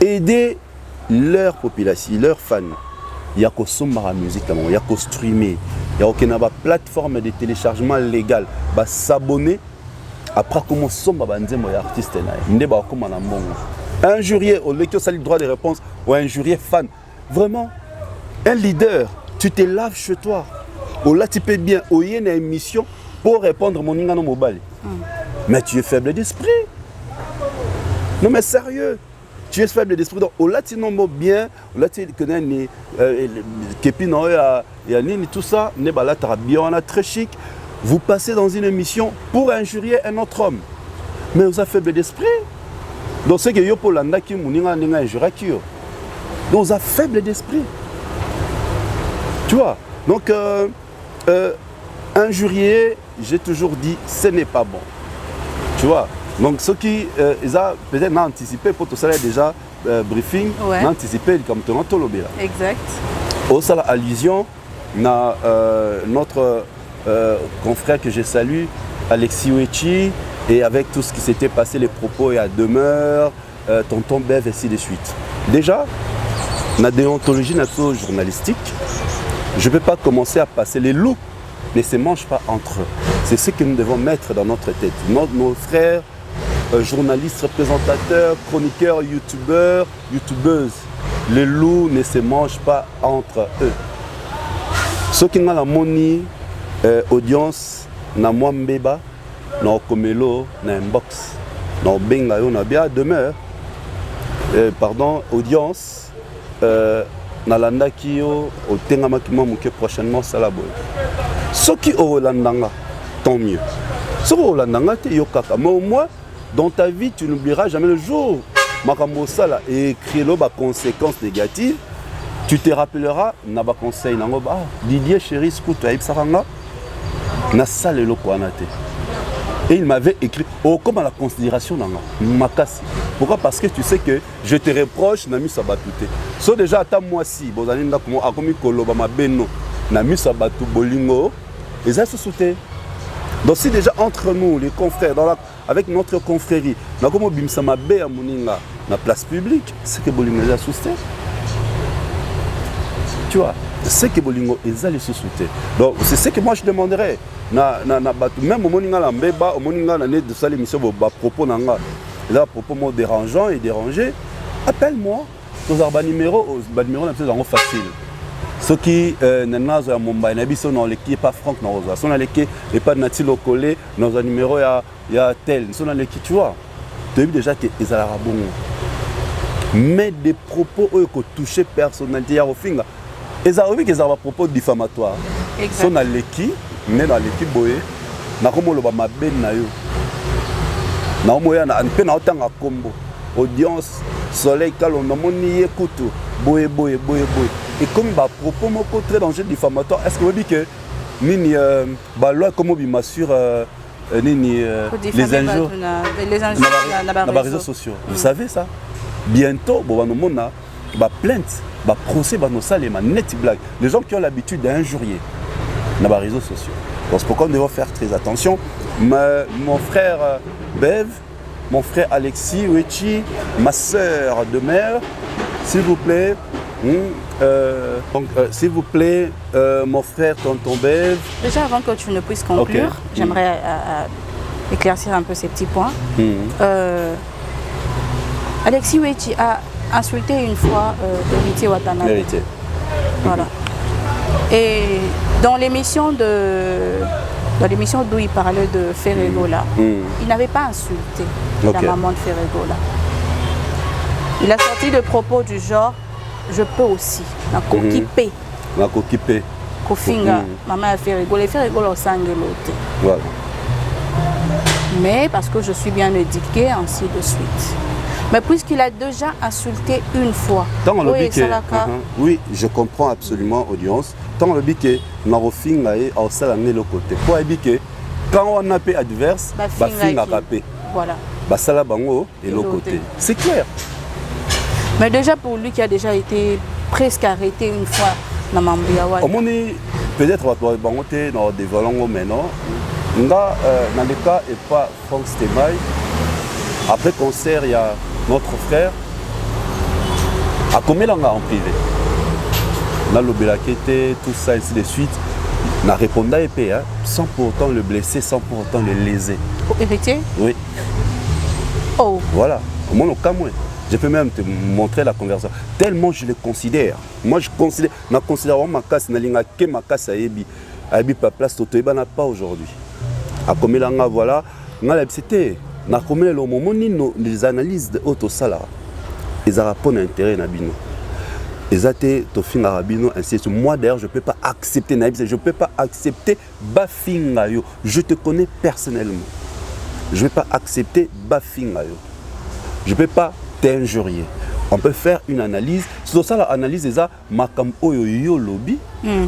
Aider leur population, leurs fans. Il y a qu'au sommer la musique, il y a qu'au streamer, il y a aucune plateforme de téléchargement légal, s'abonner. Après, comment sommes les artistes? Injurier, au lieu que ça ait le droit de réponse, ou injurier fan. Vraiment, un leader, tu te laves chez toi. Ou là, tu peux bien, ou il y a une émission pour répondre à mon ingano mobile. Mais tu es faible d'esprit. Non, mais sérieux. Tu es faible d'esprit. Donc, au là, tu n'as pas bien, au là, tu connais les képino et tout ça, tu es bien, très chic. Vous passez dans une émission pour injurier un autre homme. Mais vous êtes faible d'esprit. Donc, c'est que yo pour l'anda qui mouninga ninga injura qui yo. Donc, vous êtes faible d'esprit. Tu vois. Donc, injurier, j'ai toujours dit, ce n'est pas bon. Tu vois. Donc, ceux qui ils ont peut-être anticipé pour tout ça déjà briefing, anticipé comme tout le monde. Exact. Au ça allusion, notre confrère que je salue, Alexis Wechi, et avec tout ce qui s'était passé, les propos et à demeure, tonton Bev, et ainsi de suite. Déjà, la déontologie journalistique, je ne peux pas commencer à passer. Les loups ne se mangent pas entre eux. C'est ce que nous devons mettre dans notre tête. Nos frères, journalistes, représentateurs, chroniqueurs, youtubeurs, youtubeuses, les loups ne se mangent pas entre eux. Ceux qui ont la monnaie, audience, na mwambeba, na komelo, na inbox, na benga yo na bia demeure, pardon, audience, na landa ki yo, otenga makima muke prochainement salaboy. Ceux qui ont landanga, tant mieux. Ceux qui ont landanga, te yo kaka. Mais au moins, dans ta vie, tu n'oublieras jamais le jour. Makambo sala et écrit là bas conséquences négatives. Tu te rappelleras, na ba conseil nango ba Didier chéri scout aïb saranga. Na salle le koanate. Et il m'avait écrit oh comme à la considération nanga makasi. Pourquoi? Parce que tu sais que je te reproche na mi sabatute. So déjà ata moi si bozali nda komo akomi koloba mabeno na mi sabatu bolingo et ça se souté. Donc si déjà entre nous les confrères avec notre confrérie, na komo bimsa mabe ya moninga na place publique, c'est que bolingo est sousté. Tu vois, c'est que bolingo est sous-souté. Donc c'est ce que moi je demanderais. Même au moninga la mbeba, au moninga la net de ça l'émission ba propos nanga. Là propos moi dérangeant et dérangé, appelle-moi. Dans un numéro n'a pas facile. Ce qui n'a pas Mumbai, n'a pas l'équipe pas Franck n'a pas. Son l'équipe et pas Natilo collé dans un numéro il y a tel. Son l'équipe tu vois. Tu as vu déjà que ils ont bon. Mais des propos que toucher personnalité au finger. Ils ont vu qu'ils ont des propos diffamatoires. Son l'équipe né dans l'équipe boye. Na komo lo ba maben na yo. Na moya na pe na otanga combo. Audience soleil calme na moni écoute boye. Et comme ba propos moko très danger diffamatoire, est-ce que vous dites que nini ba loi comme bima sur nini les injures dans les réseaux sociaux. Vous savez ça? Bientôt bon no mona ba plainte, ba procès ba no salema net blague. Les gens qui ont l'habitude d'injurier dans les réseaux sociaux. Donc c'est pourquoi nous devons faire très attention. Mon frère Bev, mon frère Alexis Wechi, ma sœur de mère, s'il vous plaît, s'il vous plaît, mon frère tonton Bev. Déjà avant que tu ne puisses conclure, j'aimerais éclaircir un peu ces petits points. Alexis Wechi a insulté une fois Héritier Watanabe. Héritier. Voilà. Et dans l'émission d'où il parlait de Ferregola, il n'avait pas insulté la maman de Ferregola. Il a sorti des propos du genre je peux aussi, la coquipé. La coquipé. Kofinga, maman a Ferregola, et Ferregola au sangelote. Voilà. Mais parce que je suis bien éduquée, ainsi de suite. Mais puisqu'il a déjà insulté une fois. Oui, je comprends absolument, audience. Tant le biquet, Narofinga et Ausalangé le côté. Pour que quand on a fait adverse, Bafinga rapé. Voilà. Basala Bango et l'autre côté. C'est clair. Mais déjà pour lui qui a déjà été presque arrêté une fois dans Mambiawa. Peut-être qu'on va bangoter dans des volants maintenant. Dans le cas et pas Franck Stemay. Après concert, il y a notre frère. À Komelanga en privé. On a l'obélakete, tout ça, ainsi de suite. On a répondu à épée, hein, sans pour autant le blesser, sans pour autant le léser. Héritier? Oui. Oh. Voilà. Au moins, au cas moins. Je peux même te montrer la conversion. Tellement je le considère. Moi, je considère. Je considère ma casse, ma casse à Ebi. À Ebi, pas place, Totoeba n'a pas aujourd'hui. À Komelanga, voilà. C'était. Na Komela, le moment où les analyses de Autosala, ils ont pas d'intérêt à Nabino. Ils ont été Tofin Arabino, ainsi de suite. Moi, d'ailleurs, je ne peux pas accepter Naïb. Je ne peux pas accepter Bafingayo. Je te connais personnellement. Je ne vais pas accepter Bafingayo. Je ne peux pas t'injurier. On peut faire une analyse. C'est ça l'analyse des Makam Oyo Lobby.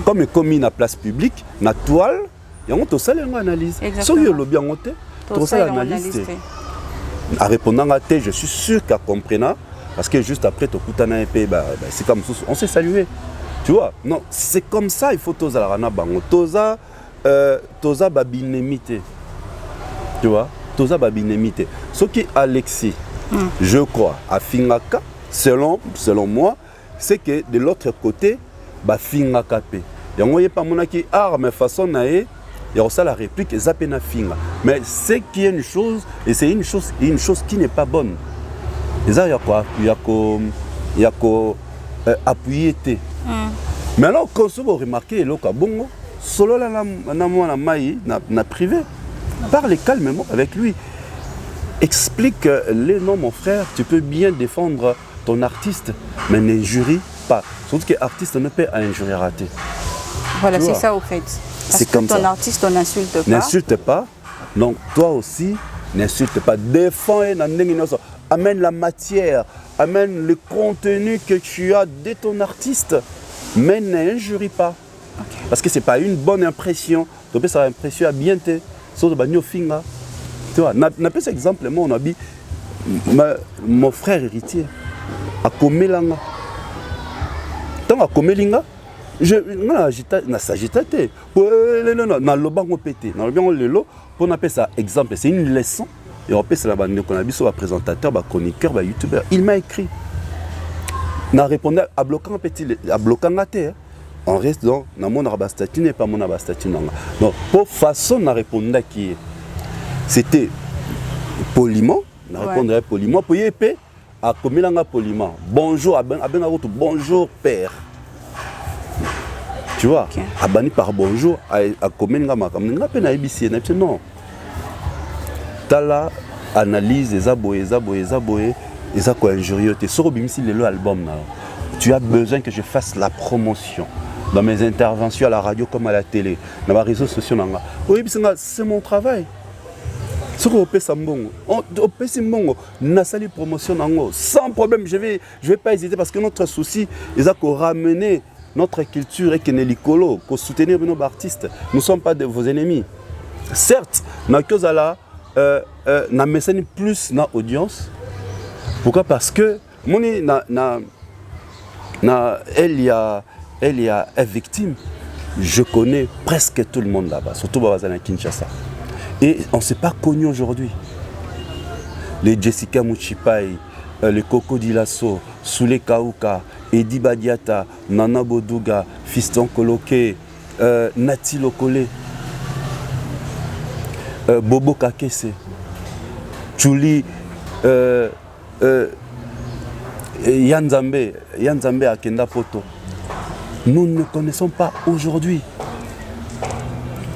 Comme commis na place publique, na toile, il y a tout ça l'analyse. Exactement. Si Oyo Lobby en côté, tout ça l'analyse. En répondant à T, je suis sûr qu'elle comprendra. Parce que juste après, Tokutana EP, c'est comme ça, on s'est salué. Tu vois, non, c'est comme ça, il faut Toza la Rana Bango. Toza Babinemite. Tu vois, Toza Babinemite. Ce qui est Alexis, je crois, à Fingaka, selon moi, c'est que de l'autre côté, Fingaka P. Et on voyait pas mon qui arme façon nae, il y a aussi la réplique, et Zapena Finga. Mais c'est qui est une chose, et c'est une chose qui n'est pas bonne. Il y a quoi appuyer. Mais alors, quand vous remarquez, solo na privé, parle calmement avec lui. Explique les noms, mon frère, tu peux bien défendre ton artiste, mais n'injurie pas. Surtout que l'artiste ne peut injurier rater. Voilà, c'est ça au fait. Parce que ton artiste, on n'insulte pas. N'insulte pas. Donc, toi aussi, n'insulte pas. Défends et amène la matière, amène le contenu que tu as de ton artiste, mais n'injurie pas. Okay. Parce que ce n'est pas une bonne impression. Tu peux ça impression à bien te. Sauf que tu vois, n'a pas cet exemple, moi on a dit mon frère héritier à Komelanga. Tant à Komelinga, je s'agitaté. Na lobango pété. Na lobango lelo pour appeler ça exemple, c'est une leçon. Et on peut se la bande qu'on a vu sur le présentateur, le chroniqueur, le youtubeur. Il m'a écrit. On a répondu à bloquant petit, à bloquant la terre. On reste dans mon abastatine et pas mon abastatine. Donc, pour façon, on a répondu à qui c'était poliment. On a répondu à poliment. Pour y épée, à Komelanga poliment. Bonjour, bonjour père. Tu vois, à Bani par bonjour, à Komelanga, non. Tala analyse les aboyés, les injurieux. Album. Tu as besoin que je fasse la promotion dans mes interventions à la radio comme à la télé, dans les réseaux sociaux. Oui, c'est mon travail. Sans problème, je vais pas hésiter parce que notre souci, c'est qu'on ramener notre culture et qu'on soutenir nos artistes. Nous ne sommes pas vos ennemis. Certes, na message plus na audience. Pourquoi? Parce que elle y a une victime. Je connais presque tout le monde là-bas, surtout à Kinshasa. Et on ne s'est pas connus aujourd'hui. Les Jessica Muchipai, les Coco Dilasso, Soule Kauka, Edi Badiata, Nana Boduga, Fiston Koloke, Nati Lokole. Bobo Kakese, Chuli, Yanzambe Akenda Poto. Nous ne connaissons pas aujourd'hui.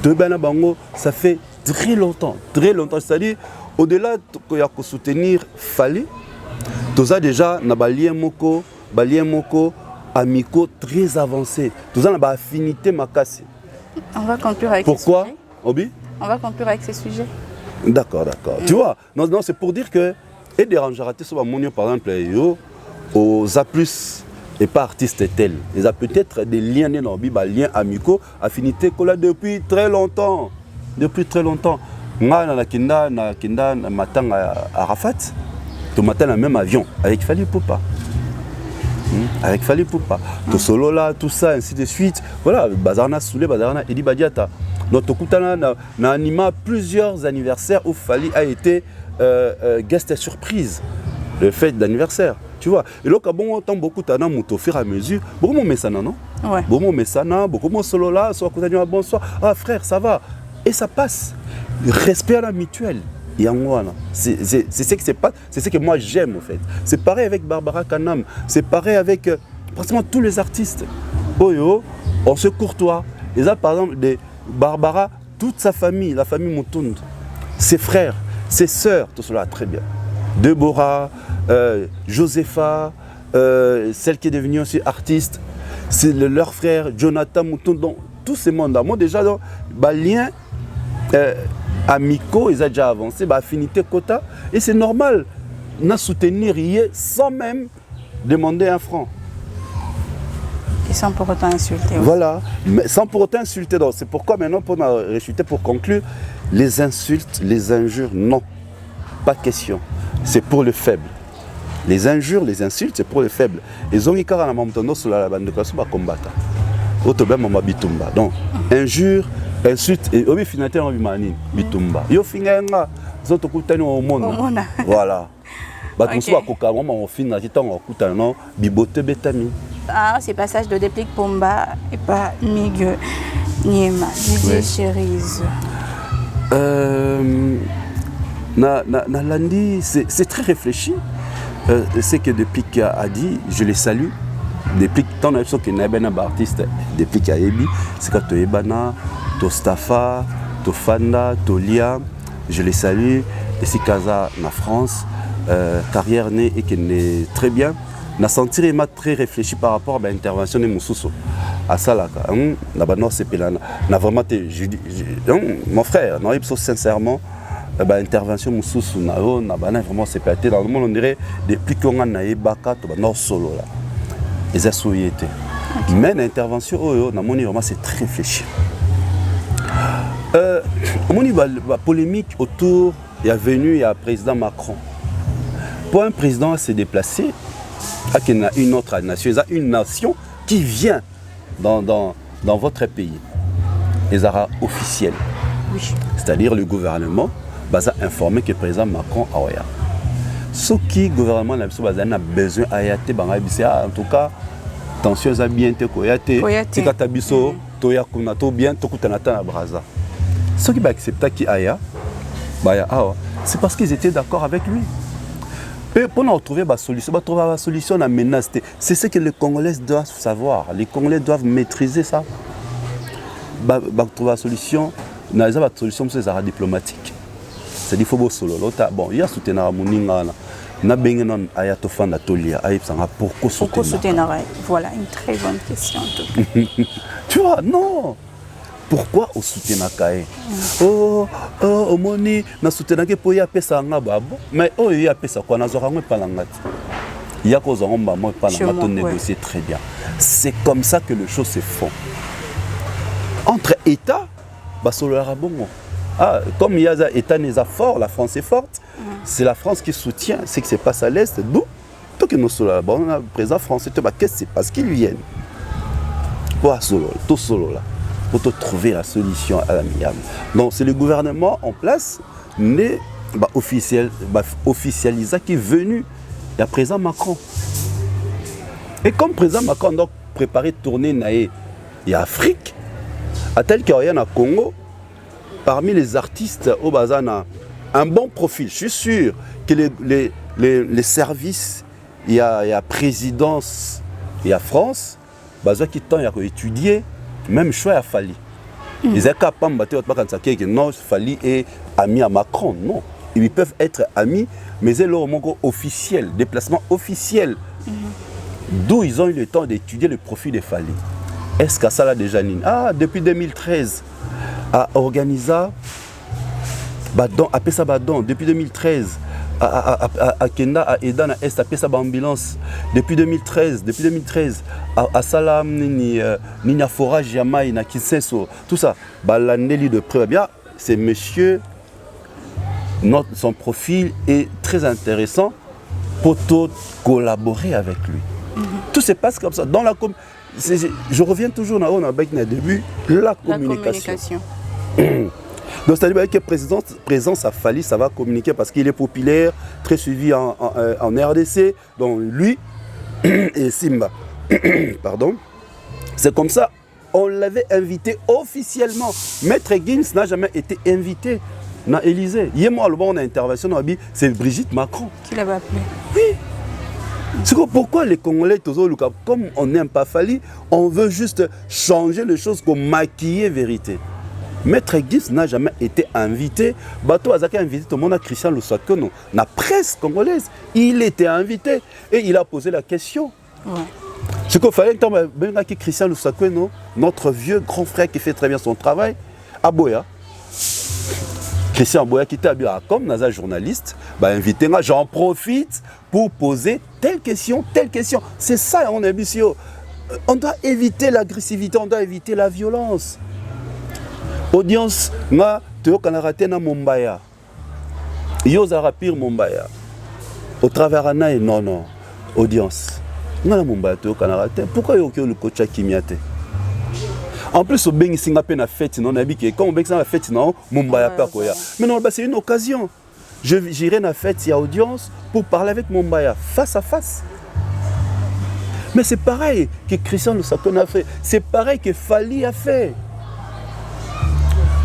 Tebana Bango, ça fait très longtemps. C'est-à-dire, au-delà de soutenir Fali, tout ça déjà, na balien moko, amico très avancé. Tout ça, na ba affinité makasi. On va conclure avec pourquoi, Obi? On va conclure avec ces sujets. D'accord. Tu vois, non, c'est pour dire que et déranger rater sur mon par exemple aux A+ et pas artistes tels. Ils ont peut-être des liens des liens amicaux, affinités qu'on a depuis très longtemps. Moi, na kinda matin à Arafat, tout matin le même avion avec Fali Poupa. Tout solo là, tout ça, ainsi de suite. Voilà, Bazarna Soulé, Bazarna Edi Badiata. Notre Koutana n'a animé plusieurs anniversaires où Fali a été guest surprise, le fête d'anniversaire. Tu vois, et là, quand on entend beaucoup de temps au fur et à mesure, beaucoup de messages, non? Ouais. Beaucoup de messages, beaucoup de solo là, soit bonsoir, ah frère, ça va. Et ça passe. Respect à la mutuelle. C'est ce que moi j'aime en fait. C'est pareil avec Barbara Kanam, c'est pareil avec pratiquement tous les artistes. Oyo, on se courtoie. Et là par exemple, Barbara, toute sa famille, la famille Moutound, ses frères, ses sœurs, tout cela très bien. Deborah, Josepha, celle qui est devenue aussi artiste, c'est leur frère Jonathan Moutound, donc tous ces mondes. Moi déjà, dans lien amicaux, ils ont déjà avancé, affinité quota, et c'est normal, on soutenir sans même demander un franc. Et sans pour autant insulter. Voilà, mais sans pour autant insulter. C'est pourquoi maintenant, pour réchuter, pour conclure, les insultes, les injures, non, pas question. C'est pour le faible. Les injures, les insultes, c'est pour les faibles. Et ont ikara na mamtondo sur la bande de classe ba combattre. Auto mama bitumba. Donc injure, insulte et obi finalité en bimani bitumba. Yo finga zoto kutani au monde. Voilà. Ba tout ça ko ka mama on finna titango kutana no bibote betami. Ah, c'est passage de déplique Pomba et pas Migue Niema, Didier Chérise. Nalandi, c'est très réfléchi. C'est que depuis qu'il a dit, je les salue. Depuis que tu as qu'il y a un artiste, depuis qu'il y a Ebi, c'est que tu as Ebana, tu as Stafa, tu as Fanda, tu as Lia, je les salue. Et si Kaza en France, carrière née et qui est très bien. Na senti m'a très réfléchi par rapport à l'intervention de Moussousso. À ça là, na vraiment mon frère, non, sincèrement, intervention Moussousso na vraiment c'est pété dans le monde, on dirait depuis qu'on a naé baka to ba solo là. Les associés. Mais l'intervention na moni vraiment c'est très réfléchi. On a polémique autour il y a venu il y a président Macron. Pour un président à se déplacer il y a une autre nation, il y a une nation qui vient dans votre pays. Les Arabes officiels. Oui. C'est-à-dire le gouvernement va informer que le président Macron a oya. Ce qui le gouvernement a besoin en tout cas, tension est bien te koyate, c'est quand tabiso toya kunato bien to kutanata na braza. Ce qui va accepter qui aya, c'est parce qu'ils étaient d'accord avec lui. Et pour nous trouver la solution, la menace, c'est ce que les Congolais doivent savoir. Les Congolais doivent maîtriser ça. Trouver la solution, la solution c'est la diplomatique. C'est-à-dire qu'il faut solo. Bon, il y a soutenu Mouninga, na bengenon ayatofan na tolia, pourquoi soutenir? Voilà une très bonne question. Tu vois, non. Pourquoi on soutient Nakae? Oh, moni, na soutient que pour y appeler ça en babo. Mais oh, y a ça quoi, na zorangwe palangati. Il y a cause en bas, moi palangati négocier très bien. C'est comme ça que les choses se font. Entre États, comme il y a un État fort, la France est forte. C'est la France qui soutient ce qui se passe à l'Est. D'où tout que nous sommes là, on a le président français. Qu'est-ce que c'est parce qu'ils viennent? Tout solo là. Pour trouver la solution à l'amiable. Donc c'est le gouvernement en place, né officialisé qui est venu, il y a président Macron. Et comme président Macron doit préparer tourner naïe, il y a Afrique, à tel qu'il y a au Congo, parmi les artistes au Bazana, un bon profil. Je suis sûr que les services, il y a présidence, il y a France, Bazana qui tend à étudier. Même choix à Fali. Ils sont capables de battre que non, Fali est ami à Macron. Non. Ils peuvent être amis, mais c'est leur officiel, déplacement officiel. D'où ils ont eu le temps d'étudier le profil de Fali. Est-ce qu'à ça là déjà depuis 2013, à organiser Badon, à Pessa Badon, depuis 2013. À Kenda, à Eda, à Est, à Pessa Ambulance, depuis 2013, à Salam, Nina Forage, Yamaï, na Kinsenso, tout ça, l'année de preuve, bien, c'est monsieur, son profil est très intéressant pour collaborer avec lui. Tout se passe comme ça. Dans la je reviens toujours au début, la communication. Donc c'est-à-dire que présence à Fally, ça va communiquer parce qu'il est populaire, très suivi en RDC, donc lui et Simba. Pardon. C'est comme ça, on l'avait invité officiellement. Maître Gims n'a jamais été invité dans l'Élysée. Hier, moi, on a intervention dans Abi, c'est Brigitte Macron. Qui l'avait appelé? Oui. C'est pourquoi les Congolais, comme on n'aime pas Fally, on veut juste changer les choses, comme maquiller vérité. Maître Gims n'a jamais été invité. Bato Azaka a invité tout le monde à Christian Lusaka, la presse congolaise. Il était invité et il a posé la question. Ouais. Ce qu'il fallait que Christian Lusaka, notre vieux grand frère qui fait très bien son travail, à Boya. Christian Boya qui était à comme Naza journaliste, invité, j'en profite pour poser telle question, telle question. C'est ça, on est ambitieux. On doit éviter l'agressivité, on doit éviter la violence. Audience, nga teo kanarate na Mumbaya. Yo zarapir Mumbaya. Au travers anae non. Audience. Nga na Mumbaya teo kanarate. Pourquoi yo le coach Kimiate? En plus, au bengi singa pe na fête non habité. Quand on bengi na fête non Mumbaya pas koya. Mais non, c'est une occasion. J'irai na fête, il y a audience pour parler avec Mumbaya face à face. Mais c'est pareil que Christian Lusaka a fait. C'est pareil que Fally a fait.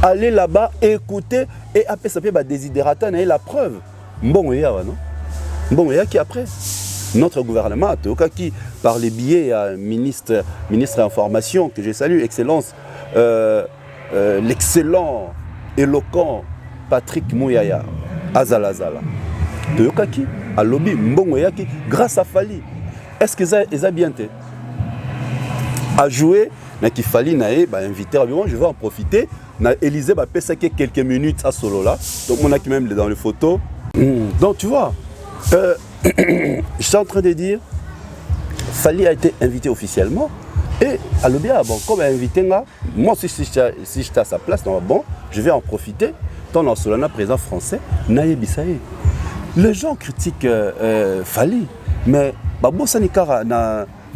Aller là-bas, écouter et après ça fait désidérata, la preuve. Bon, il y a, non? Bon, il y a qui après? Notre gouvernement, qui par les billets ministre d'information que je salue, Excellence, l'excellent, éloquent Patrick Mouyaya, Azalazala. Qui à lobby, bon, il y a qui grâce à Fally. Est-ce que ça a bien été? À jouer, il fallait inviter, je vais en profiter. Élysée va passer quelques minutes à solo là. Donc on a qui même dans les photos. Donc tu vois, je suis en train de dire, Fally a été invité officiellement. Et à l'obia, bon, comme invité là, moi si j'étais à sa place, bon, je vais en profiter. Tant dans Solana président français, Naye Bissaye. Les gens critiquent Fally, mais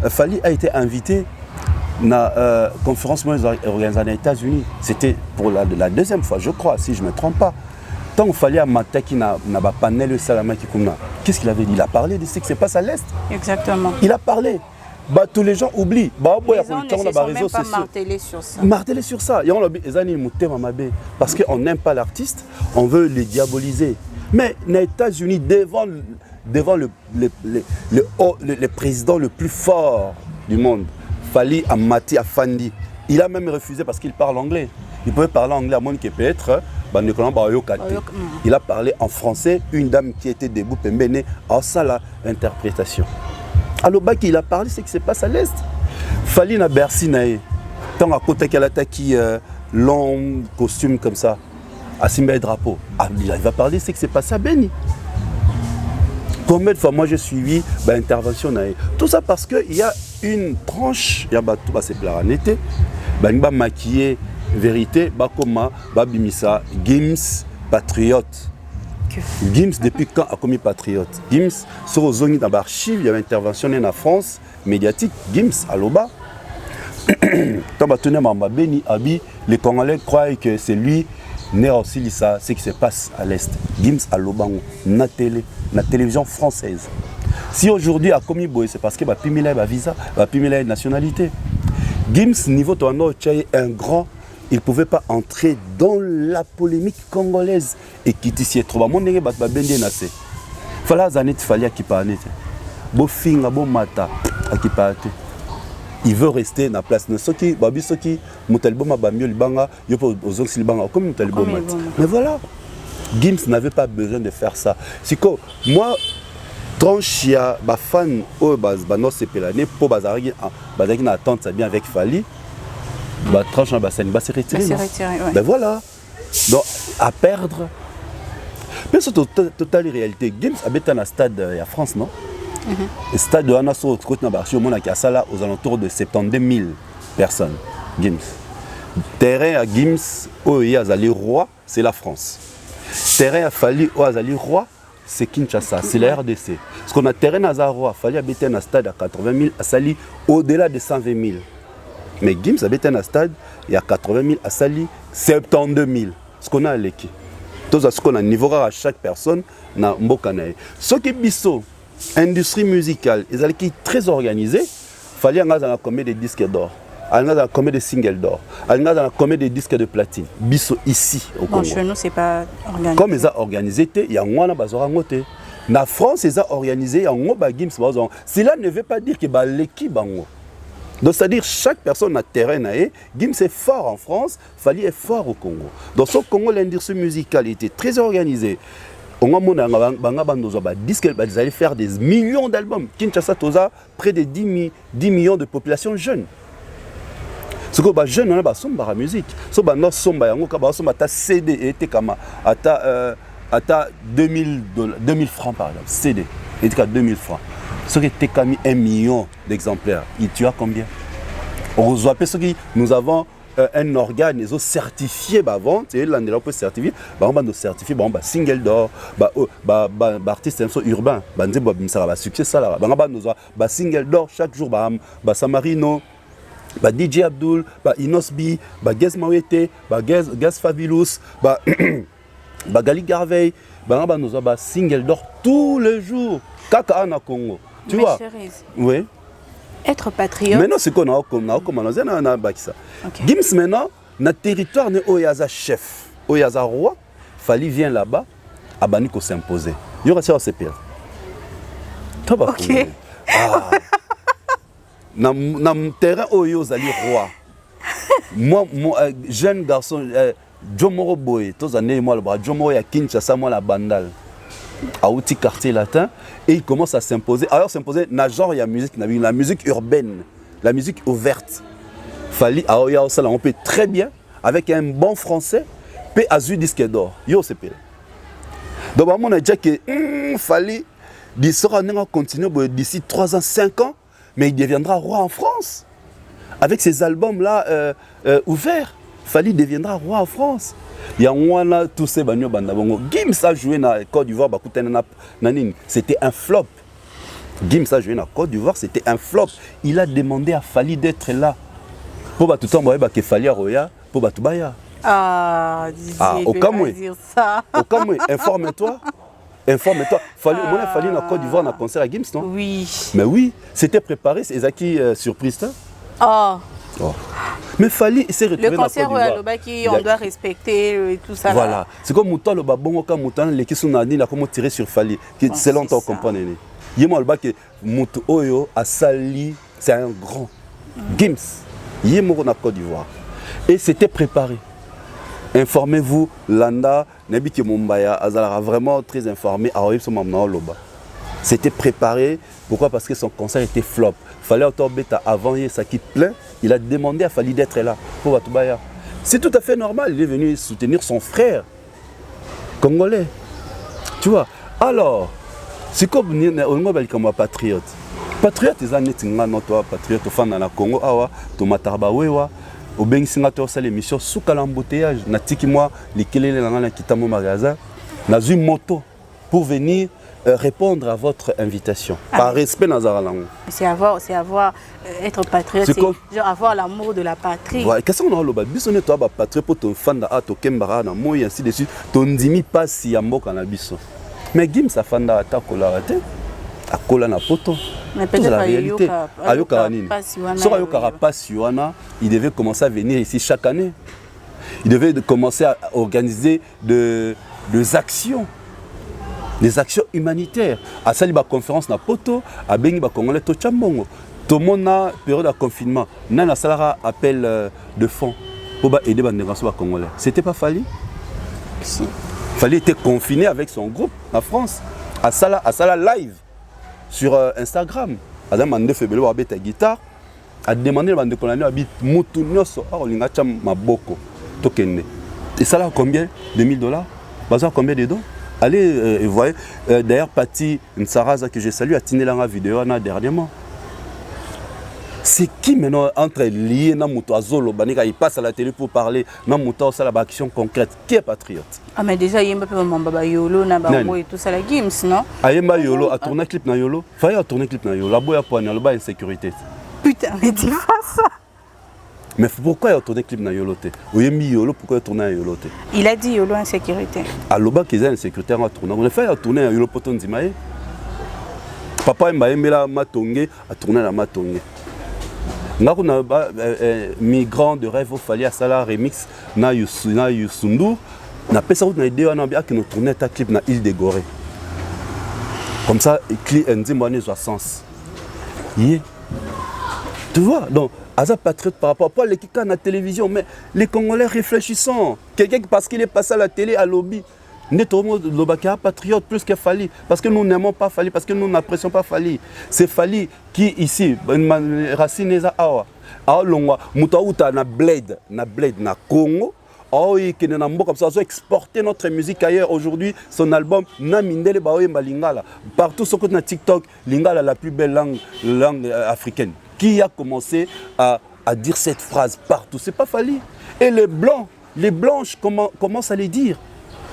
Fally a été invité la conférence organisée aux États-Unis. C'était pour la deuxième fois, je crois, si je ne me trompe pas. Tant qu'il fallait à Mataki, n'a pas panel le Salama qui comme qu'est-ce qu'il avait dit? Il a parlé de ce qui se passe à l'Est. Exactement. Il a parlé. Tous les gens oublient. Les gens ne se sont même pas martelés sur ça. Martelés sur ça. Parce qu'on n'aime pas l'artiste, on veut les diaboliser. Mais aux États-Unis, devant le président le plus fort du monde, Fally Amati Afandi, il a même refusé parce qu'il parle anglais. Il pouvait parler anglais à moins qu'il peut être. Il a parlé en français, une dame qui était debout, en ça l'interprétation. Alors il a parlé, c'est que c'est pas à l'Est. Fally na Bercy nae. Tant à côté qu'elle attaque long costume comme ça, à Simba drapeau. Il va parler, c'est que c'est pas ça Beni. Combien de fois moi j'ai suivi l'intervention nae. Tout ça parce qu'il y a une tranche, il y a tout c'est plat en été, maquillé vérité, comme Bimisa, Gims, patriote. Gims, depuis quand a commis patriote? Gims, sur aux zones d'archives, il y avait intervention en France, médiatique, Gims, à l'Oba. Les Congolais croient que c'est lui, né aussi, ce qui se passe à l'Est. Gims, à l'Oba, na télévision française. Si aujourd'hui a commis boy, c'est parce que va pimila visa, va pimila nationalité. Gims niveau toano est un grand, il pouvait pas entrer dans la polémique congolaise et qui t'y trouve. Mon nègre bat bendé nassé. Fala zanet Fally qui parle. Bo finga bo mata qui parle. Il veut rester dans la place. Soki babi soki mutalbo mabamio libanga yopo ozong silibanga comme mutalbo mat. Mais voilà. Gims n'avait pas besoin de faire ça. C'est que moi tranche ya ba fan o bano sepelane po bazarigi na attente ça bien avec Fally. Ba tranche ba se retirer. Ben voilà. Donc à perdre. Mais c'est totale réalité. Gims habite dans un stade à France, non? Le stade de Anaso côté na Barchi au monde à Sala aux alentours de 72 000 personnes. Gims. Terrain à Gims au Yazali roi, c'est la France. Terrain à Fally au Yazali roi, c'est Kinshasa, c'est la RDC. Parce qu'on a terrain à Zarrois, Fally habite dans un stade à 80 000, à Sali au-delà de 120 000. Mais Gims habite dans un stade, il y a 80 000, à Sali 72 000. ce qu'on a à l'équipe. Tout ce qu'on a niveau à chaque personne na mbokanae. Ce qui biso industrie musicale, ils allaient très organisée. Fallait en combien de disques d'or, en combien de singles d'or, en combien de disques de platine. Biso ici au Congo. Chez nous c'est pas organisé. Comme ils ont organisé, il y a un bazora ngote. Na France ils ont organisé, il y a un bagim. Cela ne veut pas dire que l'équipe bango. Donc c'est-à-dire chaque personne a terrain Gims est fort en France, Fally est fort au Congo. Dans ce Congo, l'industrie musicale était très organisée. On a ils allaient faire des millions d'albums. Kinshasa Toza, près de 10 millions de population jeune. Ce que les jeunes on a somba la musique. Ce que nous somba yango ka ba somba ta CD était comme à 2000 francs par exemple. CD était à 2000 francs. Ce qui était comme 1 million d'exemplaires. Et tu as combien? Nous avons un organe ils ont certifié ba vente et l'année là on peut certifier ba on va certifier ba single d'or ba artiste urbain ba nzembo bimsara ba succès ça là ba nous ba single d'or chaque jour ba Samarino ba DJ Abdul ba Inosbi ba Gaz Mawete ba Gaz Fabulous ba Gali Garvey ba nous ba single d'or tous les jours kaka na Congo tu vois. Oui. Être patriote. Maintenant, c'est qu'on a commencé à Bakissa. Gims, maintenant, notre territoire n'est pas un chef, un roi. Fally vient là-bas, à Baniko s'imposer. Il y aura ça, c'est pire. Ok. Dans le terrain où il y a roi. Moi, jeune garçon, Jomoro Boy, tous les années, moi, le bras, Jomoro à Kinshasa, moi, la bandale. À outil quartier latin et il commence à s'imposer. Alors s'imposer na genre il y a musique, la musique urbaine, la musique ouverte. Fally alors ça on peut très bien avec un bon français peut azur disque d'or. Yo c'est pire. Donc on a dit que Fally il sera continuer d'ici 3 ans 5 ans mais il deviendra roi en France. Avec ces albums là ouverts, Fally deviendra roi en France. Il y a un tous ces bagnos bandabongo. Gims a joué dans Côte d'Ivoire, c'était un flop. Gims a joué dans Côte d'Ivoire, c'était un flop. Il a demandé à Fally d'être là. Pour tout le monde, il Fally à Roya, pour tout baya. Au cas où dire ça. Au cas où, informe-toi. Informe-toi. Fally dans Côte d'Ivoire, on a concert à Gims, non? Oui. Mais oui, c'était préparé, c'est Zaki surprise. Oh. Mais Fally s'est retrouvé le concert dans Côte d'Ivoire. on doit respecter et tout ça. Voilà. Là. C'est comme Mouton le babon quand Mouton les qui sont nani là comment tirer sur Fally. C'est longtemps comprendre. Yemo le que Mouton Oyo a sali, c'est un grand. Gims. Yemo na Côte d'Ivoire. Et c'était préparé. Informez-vous, Landa, Nebiki Mumbaya, Azalara vraiment très informé à Oyo Somamna Loba. C'était préparé. Pourquoi? Parce que son concert était flop. Fallait autant bêta avant ça qui plein. Il a demandé à Fally d'être là pour Batubaya. C'est tout à fait normal. Il est venu soutenir son frère congolais. Tu vois. Alors, c'est comme on est patriote. Patriote, ils ont toi patriote au fan dans la Congo. Awa, tomatarba wewa. Au ben singato ça l'émission sous l'embouteillage. Natiki moi les kelele na kita mon magasin. N'a une moto pour venir répondre à votre invitation. Par respect Nazaralango. C'est avoir être patriote, c'est genre avoir l'amour de la patrie. Voilà, qu'est-ce qu'on a le bas? Bisonné toi ba patriote pour ton fan da to kembara na moi ainsi de suite. Ton dimi pas si amboka na biso. Mais Gims sa fan da ta kolarate. A kola na poto. Mais peut-être la réalité. Ayoka nini. Sur Ayoka Passiwana, il devait commencer à venir ici chaque année. Il devait commencer à organiser des actions. Des actions humanitaires. À Saliba conférence na poto, à Bengi ba Congolais to Chambongo. Tout le monde a période de confinement. Nana Salara appel de fonds pour aider les Congolais. C'était pas Fally? Si. Fally était confiné avec son groupe en France. À Sala live sur Instagram. Adam Mande Febelo a ta guitare. A demandé à Colonel Abit Moutounioso a Olinga Cham Maboko. Tokende. Et ça là combien? $2000? Bazar combien de dons? Allez, vous voyez, d'ailleurs, Pati Nsaraza que j'ai salué a tenu la vidéo dernièrement. C'est qui maintenant entre lié dans Mouto Azolo, il passe à la télé pour parler dans Mouto ça la action concrète. Qui est patriote? Ah mais déjà il y a un peu Mamba Yolo, Nabamo et tout ça la Gims, non? Ayemba Yolo a tourné clip na Yolo. Fallait tourner clip na Yolo. La boya pour la insécurité. Putain mais dis pas ça. Mais pourquoi il a tourné clip dans Yolo? Oui, Yolo, pourquoi il a tourné à Yolo? Il a dit Yolo insécurité. À l'Oba, qu'il y a une sécurité à tourner. On a fait tourner à Yolo Poton Dimaye. Papa m'a aimé la Matongé, a tourné la Matongé. Nous avons migrant de rêve, il fallait à Salah remix, na Yusundu. On a fait ça, on a idée, on a tourné un clip dans l'île de Gorée. Comme ça, le clip a dit sens. Tu vois, donc, Aza patriote par rapport à l'équipe à la télévision, mais les Congolais réfléchissant. Quelqu'un parce qu'il est passé à la télé à lobby. Nettoyons le patriote plus que Fali. Parce que nous n'aimons pas Fali, parce que nous n'apprécions pas Fali. C'est Fali qui, ici, racine les Awa. Awa Longwa, Moutaouta na bled na Congo. Aoi qui n'est comme ça, exporter notre musique ailleurs. Aujourd'hui, son album Namindele Baoye Malingala. Partout sur côté TikTok, Lingala la plus belle langue africaine. Qui a commencé à dire cette phrase partout? C'est pas Fali. Et les blanches commencent à les dire.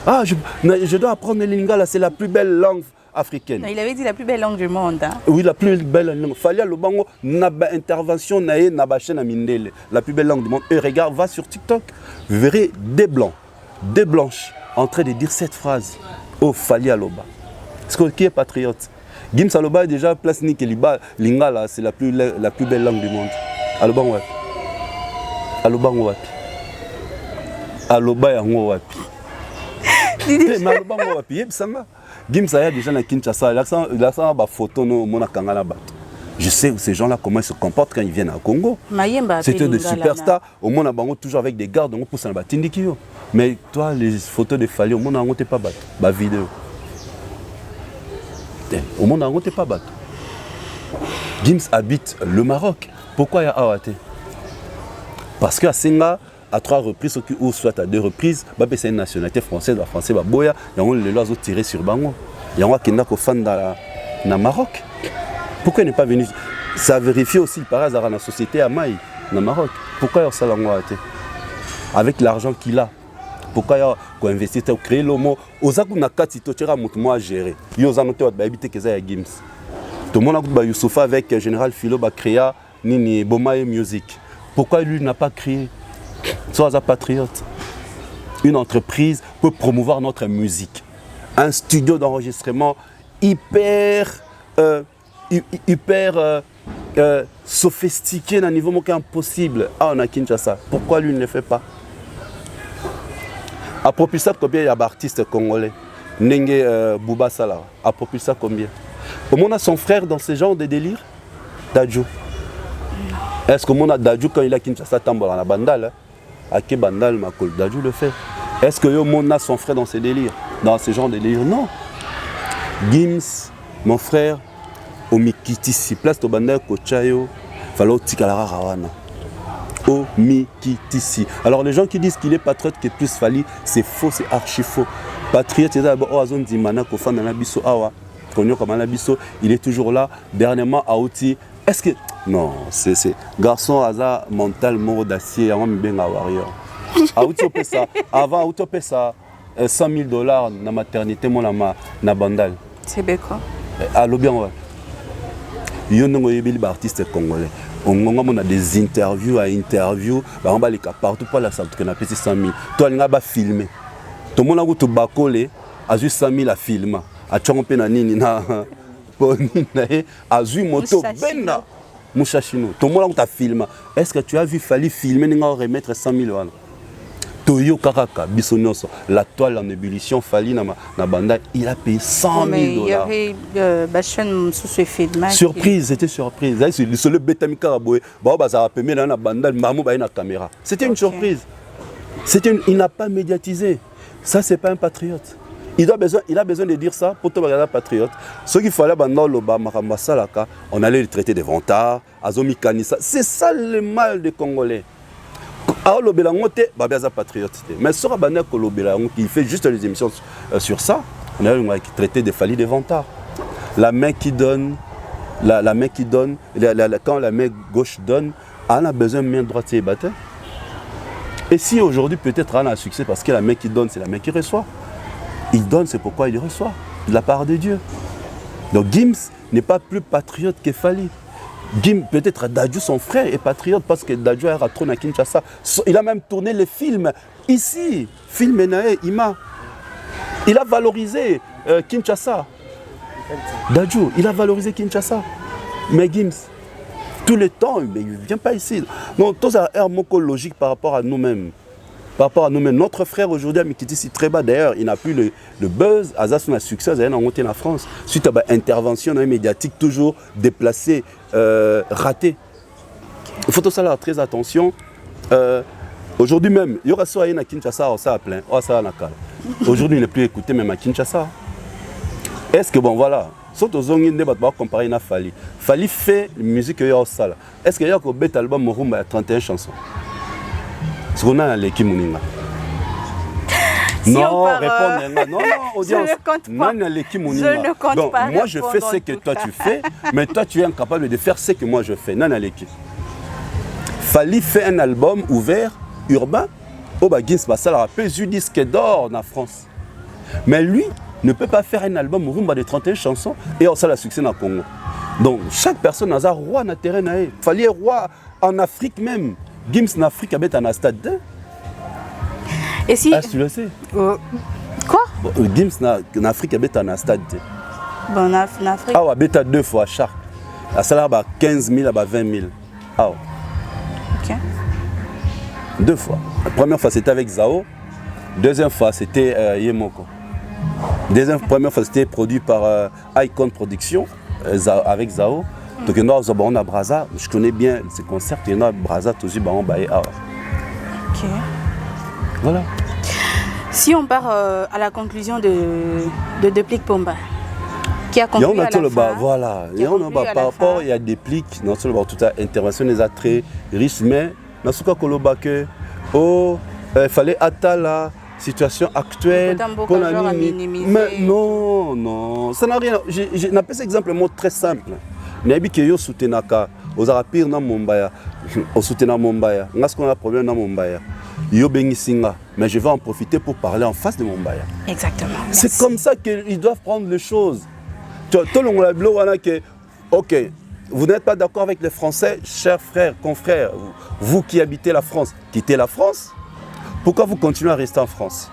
Ah, je dois apprendre le lingala, c'est la plus belle langue africaine. Non, il avait dit la plus belle langue du monde. Hein? Oui, la plus belle langue. Fallait le bango, naba intervention nae naba chaîne mindele, la plus belle langue du monde. Et regarde, va sur TikTok, vous verrez des blancs, des blanches en train de dire cette phrase. Oh, Fali Aloba. Est-ce que qui est patriote? Gims Aloba est déjà place Nikeliba, lingala, c'est la plus belle langue du monde. Aloba wapi. Aloba wapi. Aloba yango wapi. Gims a déjà na Kinshasa, il a des photos de Kangala. Je sais ces gens-là comment ils se comportent quand ils viennent au Congo. C'était des superstars, au monde a toujours avec des gardes, on pousse dans la. Mais toi, les photos de Fali, au monde a pas battu, ma vidéo. Au monde a pas battu. Gims habite le Maroc. Pourquoi il y a Awate? Parce qu'à Senga, à 3 reprises ou soit à 2 reprises, c'est une nationalité française, la française, boya, et on les lois tiré sur Bango. Il y a un qui n'a qu'au fan dans le Maroc. Pourquoi il n'est pas venu? Ça vérifie aussi par hasard dans la société à Maï, dans le Maroc. Pourquoi il y a ça avec l'argent qu'il a? Pourquoi il y a investi pour créer le mot? Ozaku Nakati, tu as un à gérer. Il y a un autre qui habite Gims. Tout le monde a Youssoufa avec Général Philo, créé Nini Bomae Music. Pourquoi lui n'a pas créé? Sois un patriote. Une entreprise peut promouvoir notre musique. Un studio d'enregistrement hyper sophistiqué d'un niveau impossible. Ah, on a Kinshasa. Pourquoi lui ne le fait pas? À propulser combien il y a d'artistes congolais? Nenge Bouba Sala. À propulser combien? Au monde a son frère dans ce genre de délire? Dadju. Est-ce que mon a Dadju quand il a Kinshasa tambour à la bandale? À quel bandal Makol Dadju le fait? Est-ce que mon a son frère dans ces délires? Dans ce genre de délire? Non. Gims, mon frère, au Mikitisi, place au bandal Kochayo, fallait Tikalara Rawana. Au Mikitisi. Alors les gens qui disent qu'il est patriote qui est plus Fali, c'est faux, c'est archi faux. Patriote, c'est d'abord Oazon Dimana, Kofan Nanabiso Awa, Konyo Kamanabiso, il est toujours là. Dernièrement, Aouti, est-ce que. Non, c'est garçon hasard mental mort d'acier, avant bien à warrior. Avant autopé ça, $100 000 dans la maternité, mon ama na bandal. C'est quoi? À l'obien, ouais. Il y a des artistes congolais. On a des interviews, on va les cas partout, pas la salle, on a payé 100 000. Toi, on a filmé. Tout le monde a eu tout bacolé, a eu 100 000 à filmer. A chompé na nini na a eu moto benna. Mouchachino, tout le monde a filmé. Est-ce que tu as vu Fali filmer, il va remettre 100 000 €? Toyo Karaka, Bissonioso, la toile en ébullition, Fali na banda, il a payé 100 000 $. Il y avait Bachon sous ce film. Surprise, c'était surprise. C'est le Betamika Raboué. Ça a permis la banda, Mamou na caméra. C'était une surprise. Il n'a pas médiatisé. Ça, c'est pas un patriote. Il a besoin de dire ça pour te regarder patriote. Ce qu'il fallait, on allait le traiter de vantard, Azomi Kanissa. C'est ça le mal des Congolais. Alors, le Bélangote, c'est patriote. Mais sur le qui fait juste les émissions sur ça, on a traité de Fali de vantard. La main qui donne, quand la main gauche donne, on a besoin de main droite et battre. Et si aujourd'hui, peut-être, on a un succès parce que la main qui donne, c'est la main qui reçoit. Il donne, c'est pourquoi il reçoit, de la part de Dieu. Donc Gims n'est pas plus patriote que Fali. Gim, peut-être Dadju, son frère, est patriote parce que Dadju a trôné à Kinshasa. Il a même tourné les films ici. Film Enae, Ima. Il a valorisé Kinshasa. Dadju, il a valorisé Kinshasa. Mais Gims, tout le temps, mais il ne vient pas ici. Non, tout ça est un mot logique par rapport à nous-mêmes. Par rapport à nous-mêmes. Notre frère aujourd'hui, qui est ici très bas, d'ailleurs, il n'a plus le buzz, Azas n'a succès, il a monté en France. Suite à l'intervention médiatique toujours déplacée, ratée. Il faut tout ça là, très attention. Aujourd'hui même, il y aura ça à Kinshasa, ça a plein. Aujourd'hui, il n'est plus écouté même à Kinshasa. Est-ce que bon, voilà. Sauf aux zones de battre comparer à Fali. Fali fait musique qu'il y a au sala. Est-ce qu'il y a un bête album Morumba à 31 chansons? Ce qu'on a à l'équipe Mouninga. Si non, répondre. Non, audience. Je ne compte pas. Je ne compte donc, pas. Moi, je fais ce que toi tu fais, mais toi, tu es incapable de faire ce que moi je fais. Non, l'équipe. Fali fait un album ouvert, urbain, au Bagins Bassal, rappelle du disque d'or en France. Mais lui ne peut pas faire un album Rumba de 31 chansons et on a le succès dans le Congo. Donc, chaque personne a un roi dans le terrain. Fali est roi en Afrique même. Gims en Afrique a un stade 2. Et si... Ah, tu le sais. Quoi Gims en Afrique a un stade 2. Bon, en Afrique. Ah, il a 2 fois chaque. À ça, il a 15 000, il a 20 000. Ah, ok. 2 fois. La première fois, c'était avec Zao. Deuxième fois, c'était Yemoko. Première fois, c'était produit par Icon Production avec Zao. Donc, il y a Braza. Je connais bien ces concerts. Il y a Braza, toujours en Baye. Ok. Voilà. Si on part à la conclusion de Déplique Pomba, qui a conclu à la fin. Voilà. Il y a par rapport, il y a Déplique, non seulement toute intervention des attraits riches, mais dans ce cas, il fallait attendre la situation actuelle pour la minimiser. Mais non, ça n'a rien. Je n'appelle cet exemple un mot très simple. Nabi que yo soutenaka, aux arapir na Mombaya, au soutena Mombaya. On a ce qu'on a problème dans Mombaya. Yo bengisinga, mais je vais en profiter pour parler en face de Mombaya. Exactement. C'est comme ça qu'ils doivent prendre les choses. Tout le monde a que, ok, vous n'êtes pas d'accord avec les Français, chers frères, confrères, vous qui habitez la France, quittez la France. Pourquoi vous continuez à rester en France?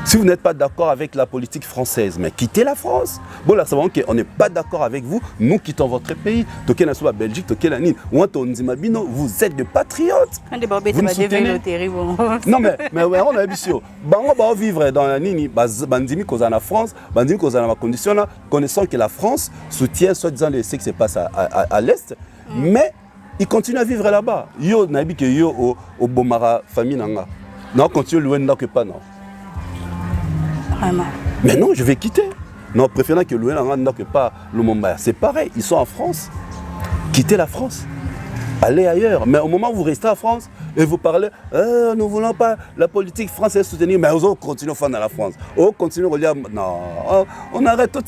Si vous n'êtes pas d'accord avec la politique française, mais quittez la France. Bon, là, ça va, on n'est pas d'accord avec vous, nous quittons votre pays. Toké la Belgique, toké la Nine. Vous êtes des patriotes. Vous nous soutenez. Non, mais on a ambition. On va vivre dans la Nine, bandimi cause en France, bandimi cause en condition là, connaissant que la France soutient soi-disant ce qui se passe à l'Est, mais ils continuent à vivre là-bas. Yo, nabi que yo au Bomara famille nanga. Non, continue loin n'a que pas non. Vraiment. Mais non, je vais quitter. Non, préférant que Loué n'a que pas le Mombaya. C'est pareil, ils sont en France. Quittez la France. Allez ailleurs. Mais au moment où vous restez en France et vous parlez, nous ne voulons pas la politique française soutenir, mais on continue à faire dans la France. On continue à relire. Non, on arrête tout.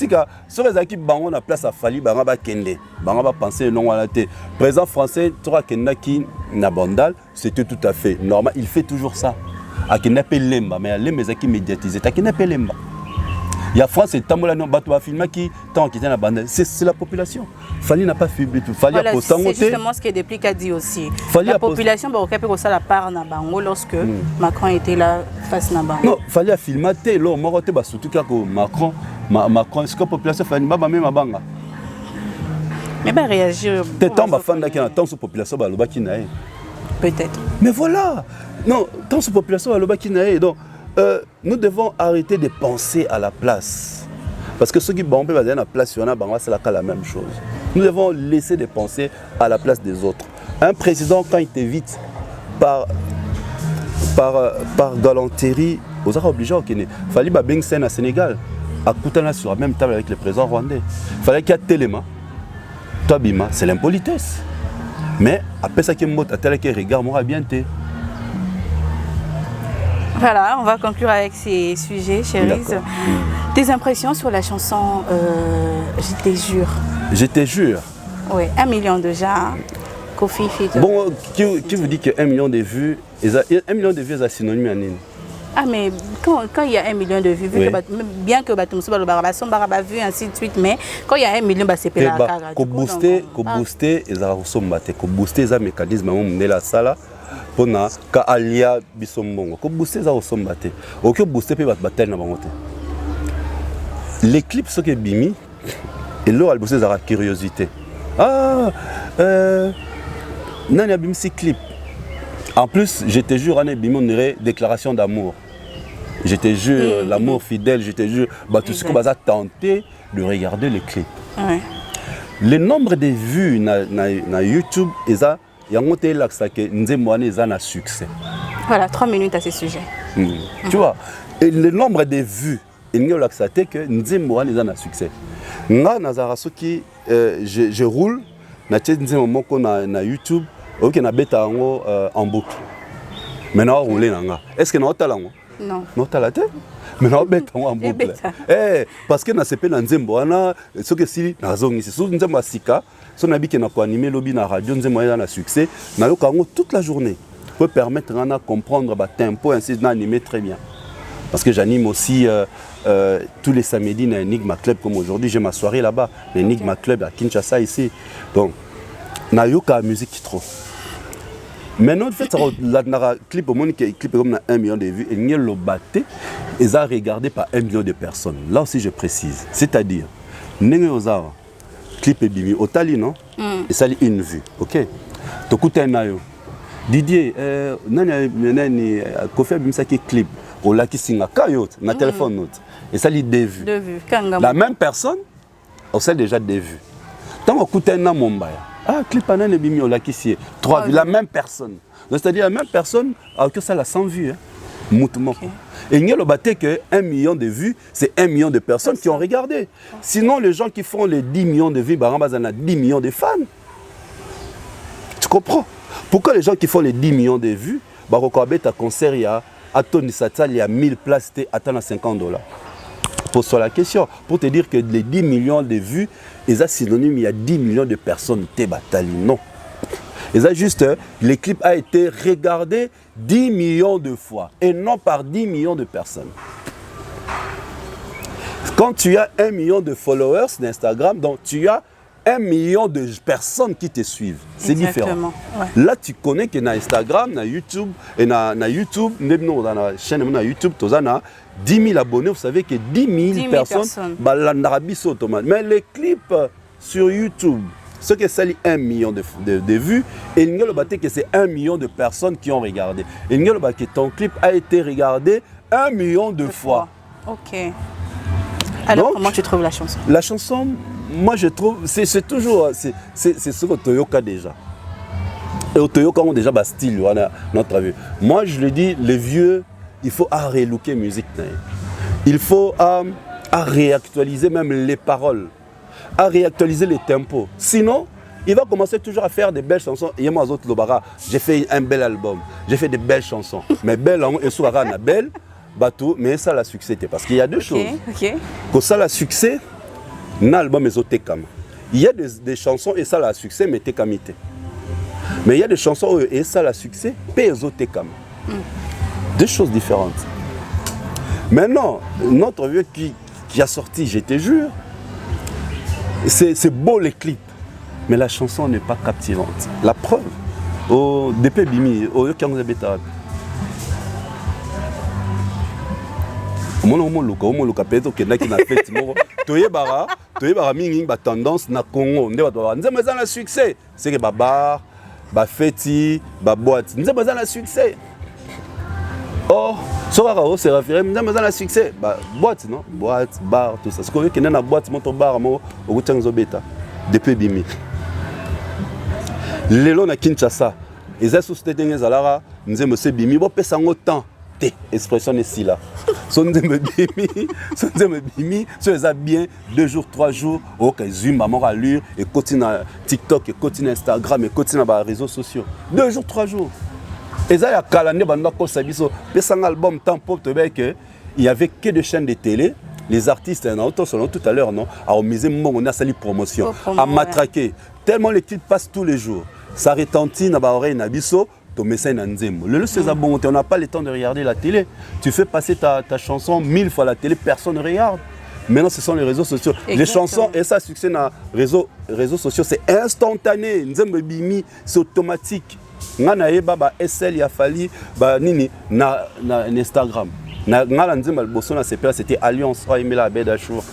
Sur les équipes, on a place à Fali, on va Kende. On va penser non à la tête. Président français, Tora Kenda qui n'a bandal, c'était tout à fait normal. Il fait toujours ça. À qui n'a pas lemba, mais à lemba qui médiatisé. À qui n'a pas lemba. Il y a France et Tamola non bateau film qui tant qui la bande. C'est la population. Fali n'a pas fait tout. Fali a posté. C'est justement ce que Déplique a dit aussi. La population va occuper ça la part na bango lorsque Macron était là face na bango. Non, Fali a filmé là morote ba surtout que Macron est-ce que la population Fali ba même banga. Mais ba réagir. Peut-être on va faire dans tant sur population ba loba ki nae. Peut-être. Mais voilà. Non, tant sur population ba loba ki nae. Donc nous devons arrêter de penser à la place. Parce que ceux qui bombent à la place, c'est la même chose. Nous devons laisser de penser à la place des autres. Un président, quand il t'évite par galanterie, vous êtes obligé à Kenya. Il fallait que Bengsen à Sénégal, à Koutana sur la même table avec le président rwandais. Il fallait qu'il y ait Téléma, Tabima, c'est l'impolitesse. Mais après ça, qu'il y a tel que regarde, moi, bien t'es. Voilà, on va conclure avec ces sujets, Cherise. Tes impressions sur la chanson Je te jure. Je te jure. Oui, 1 million déjà. Kofi Fit. Bon, qui vous dit que 1 million de vues, 1 million de vues est synonyme à Nine? Ah, mais quand il y a 1 million de vues, Oui. bien que Batumso Baraba vu ainsi de suite, mais quand il y a 1 million, c'est pas la cara. Ko booster ezala kosomba te, ko booster eza mécanisme mo munela sala pona ka alia bisombongo. Ko booster eza kosomba te. Oki booster pe bat batel na bango te. Les clips ce que bimi et là elle booster ezala curiosité. Ah nani abimi si clip. En plus, je te jure, on dirait déclaration d'amour. Je te jure, l'amour fidèle, je te jure, tout ce qu'on va tenter de regarder les clips. Ouais. Le nombre de vues na YouTube, il y a un succès. Voilà, 3 minutes à ce sujet. Tu vois, et le nombre de vues, il y a un succès. Je roule, na YouTube. Ok, na beta en boucle. Maintenant, on roule nanga. Est-ce que na otalango? Non. Non talate? Maintenant, beta en boucle. Parce que na sepe na nzembo ana, ce que si na zongi, c'est sous nzembo sika, son habit qui na ko animer lobby na radio nzembo na succès, na yo kango toute la journée. Peut permettre à comprendre ba tempo ainsi d'animer très bien. Parce que j'anime aussi tous les samedis na Enigma Club comme aujourd'hui, j'ai ma soirée là-bas, l'Enigma Club à Kinshasa ici. Donc na yoka musique qui trop. Maintenant, en fait, la clip au monde qui est clip comme 1 million de vues, et il y a le batté, et ça regardé par 1 million de personnes. Là aussi, je précise. C'est-à-dire, n'engé osara clip et bimi, au tali non, et ça une vue, ok. T'écoutes un nayo. Didier, nani Kofi Abimsa qui clip, au laki singa kayot, na téléphone note, et ça 2 vues. 2 vues. La même personne, on sait déjà 2 vues. Tant qu'on écoute un Mumbai. Ah, clip anan et bimi au lakissier. 3 vues, la même personne. C'est-à-dire la même personne, alors que ça la 100 vues. Moutement. Et il y a le bâté que 1 million de vues, c'est 1 million de personnes qui ont regardé. Sinon, les gens qui font les 10 millions de vues, bah, on a 10 millions de fans. Tu comprends? Pourquoi les gens qui font les 10 millions de vues, bah, quand on a un concert, il y a à Tony Satsal, il y a 1000 places, c'était à $50. Pose-toi la question, pour te dire que les 10 millions de vues, ils sont synonymes, il y a 10 millions de personnes qui ont non. Et ça juste, le clip a été regardé 10 millions de fois et non par 10 millions de personnes. Quand tu as 1 million de followers d'Instagram, donc tu as 1 million de personnes qui te suivent. C'est différent. Ouais. Là, tu connais que dans Instagram, dans YouTube, et dans YouTube, dans la chaîne de YouTube, tu as 10 000 abonnés. Vous savez que 10 000 personnes, mais les clips sur YouTube, ce que c'est 1 million de vues, et il y a le bâté que c'est 1 million de personnes qui ont regardé. Et il y a le bâté que ton clip a été regardé 1 million de fois. Ok. Alors, donc, comment tu trouves la chanson? La chanson, moi je trouve, c'est toujours, c'est ce que Toyoka déjà. Et au Toyoka, on a déjà style, notre avis. Moi je le dis, les vieux, il faut relooker la musique. Il faut réactualiser même les paroles, à réactualiser les tempos. Sinon, il va commencer toujours à faire des belles chansons. Et moi, j'ai fait un bel album, j'ai fait des belles chansons. Mais belle, et soit belle. Bateau, mais ça la succès parce qu'il y a 2 choses. Quand ça la succès, l'album est otekam. Il y a des chansons et ça la succès mais tekamité. Mais il y a des chansons et ça la succès mais otekam. 2 choses différentes. Maintenant, notre vieux qui a sorti, je te jure, c'est beau les clips, mais la chanson n'est pas captivante. La preuve, au DP Bimi, au Yokango Beta. Omoluka peut-être que na fête moko toyebara mingi ba tendance na Congo nde bato nzembo eza na succès c'est que ba bar ba fête ba boîte nzembo eza na succès oh sokaka o se référer nzembo eza na succès ba boîte non boîte bar tout ça ce que que na boîte moto bar mo okutanga beta depuis bimi lelo na Kinshasa eza société ndenge zalara nzembo se bimi bo pesa ngo temps expression ici là. Son me bimi, so les a bien 2 jours, 3 jours, ok, zoom maman allure et continue TikTok et continue Instagram et continue les réseaux sociaux. 2 jours, 3 jours. Et ça y a calendrier banda ko sabiso, pesa un album temps pour te dire que il y avait que des chaînes de télé, les artistes tout à l'heure non, à miser on a sali promotion, à matraquer. Tellement les clips passent tous les jours. Ça retentit na ba oreille na biso. ton message Nanzembo. Le c'est bon, on n'a pas le temps de regarder la télé. Tu fais passer ta chanson 1000 fois à la télé, personne ne regarde. Maintenant, ce sont les réseaux sociaux. Exactement. Les chansons, et ça, succès dans les réseaux sociaux, c'est instantané. Nzembo Bimi, c'est automatique. Ngana yeba ba SL ya fali ba nini na Instagram. Ngala Nzembo Bossona c'était Alliance Oimela Bedachour.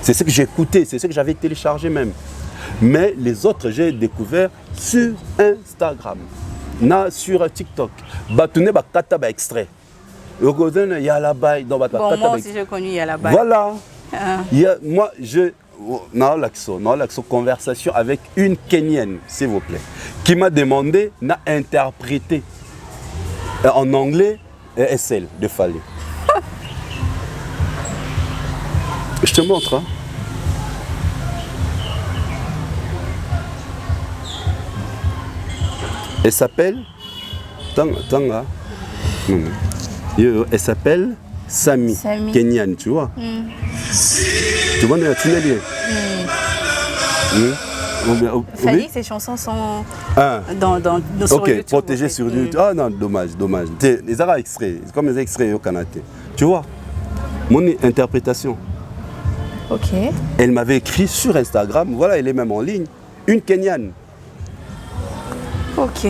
C'est ce que j'écoutais, c'est ce que j'avais téléchargé même. Mais les autres, j'ai découvert sur Instagram, sur TikTok. Batoune ba kata ba extrait. Le goden ya la bail dans ba kata. Bon, moi aussi j'ai connu ya la bail. Voilà. Moi, l'accent conversation avec une Kenyenne, s'il vous plaît, qui m'a demandé d'interpréter en anglais SL de Fallé. Je te montre. Hein. Elle s'appelle Tanga. Elle s'appelle Sami. Kenyan, tu vois. Tu vois, tu l'as Fallait que ces chansons sont dans sur YouTube. Protégées sur YouTube. Ah non, dommage. Les arabes extraits, c'est comme les extraits au Canada. Tu vois, mon interprétation. Ok. Elle m'avait écrit sur Instagram, voilà, elle est même en ligne, une Kenyane. Ok.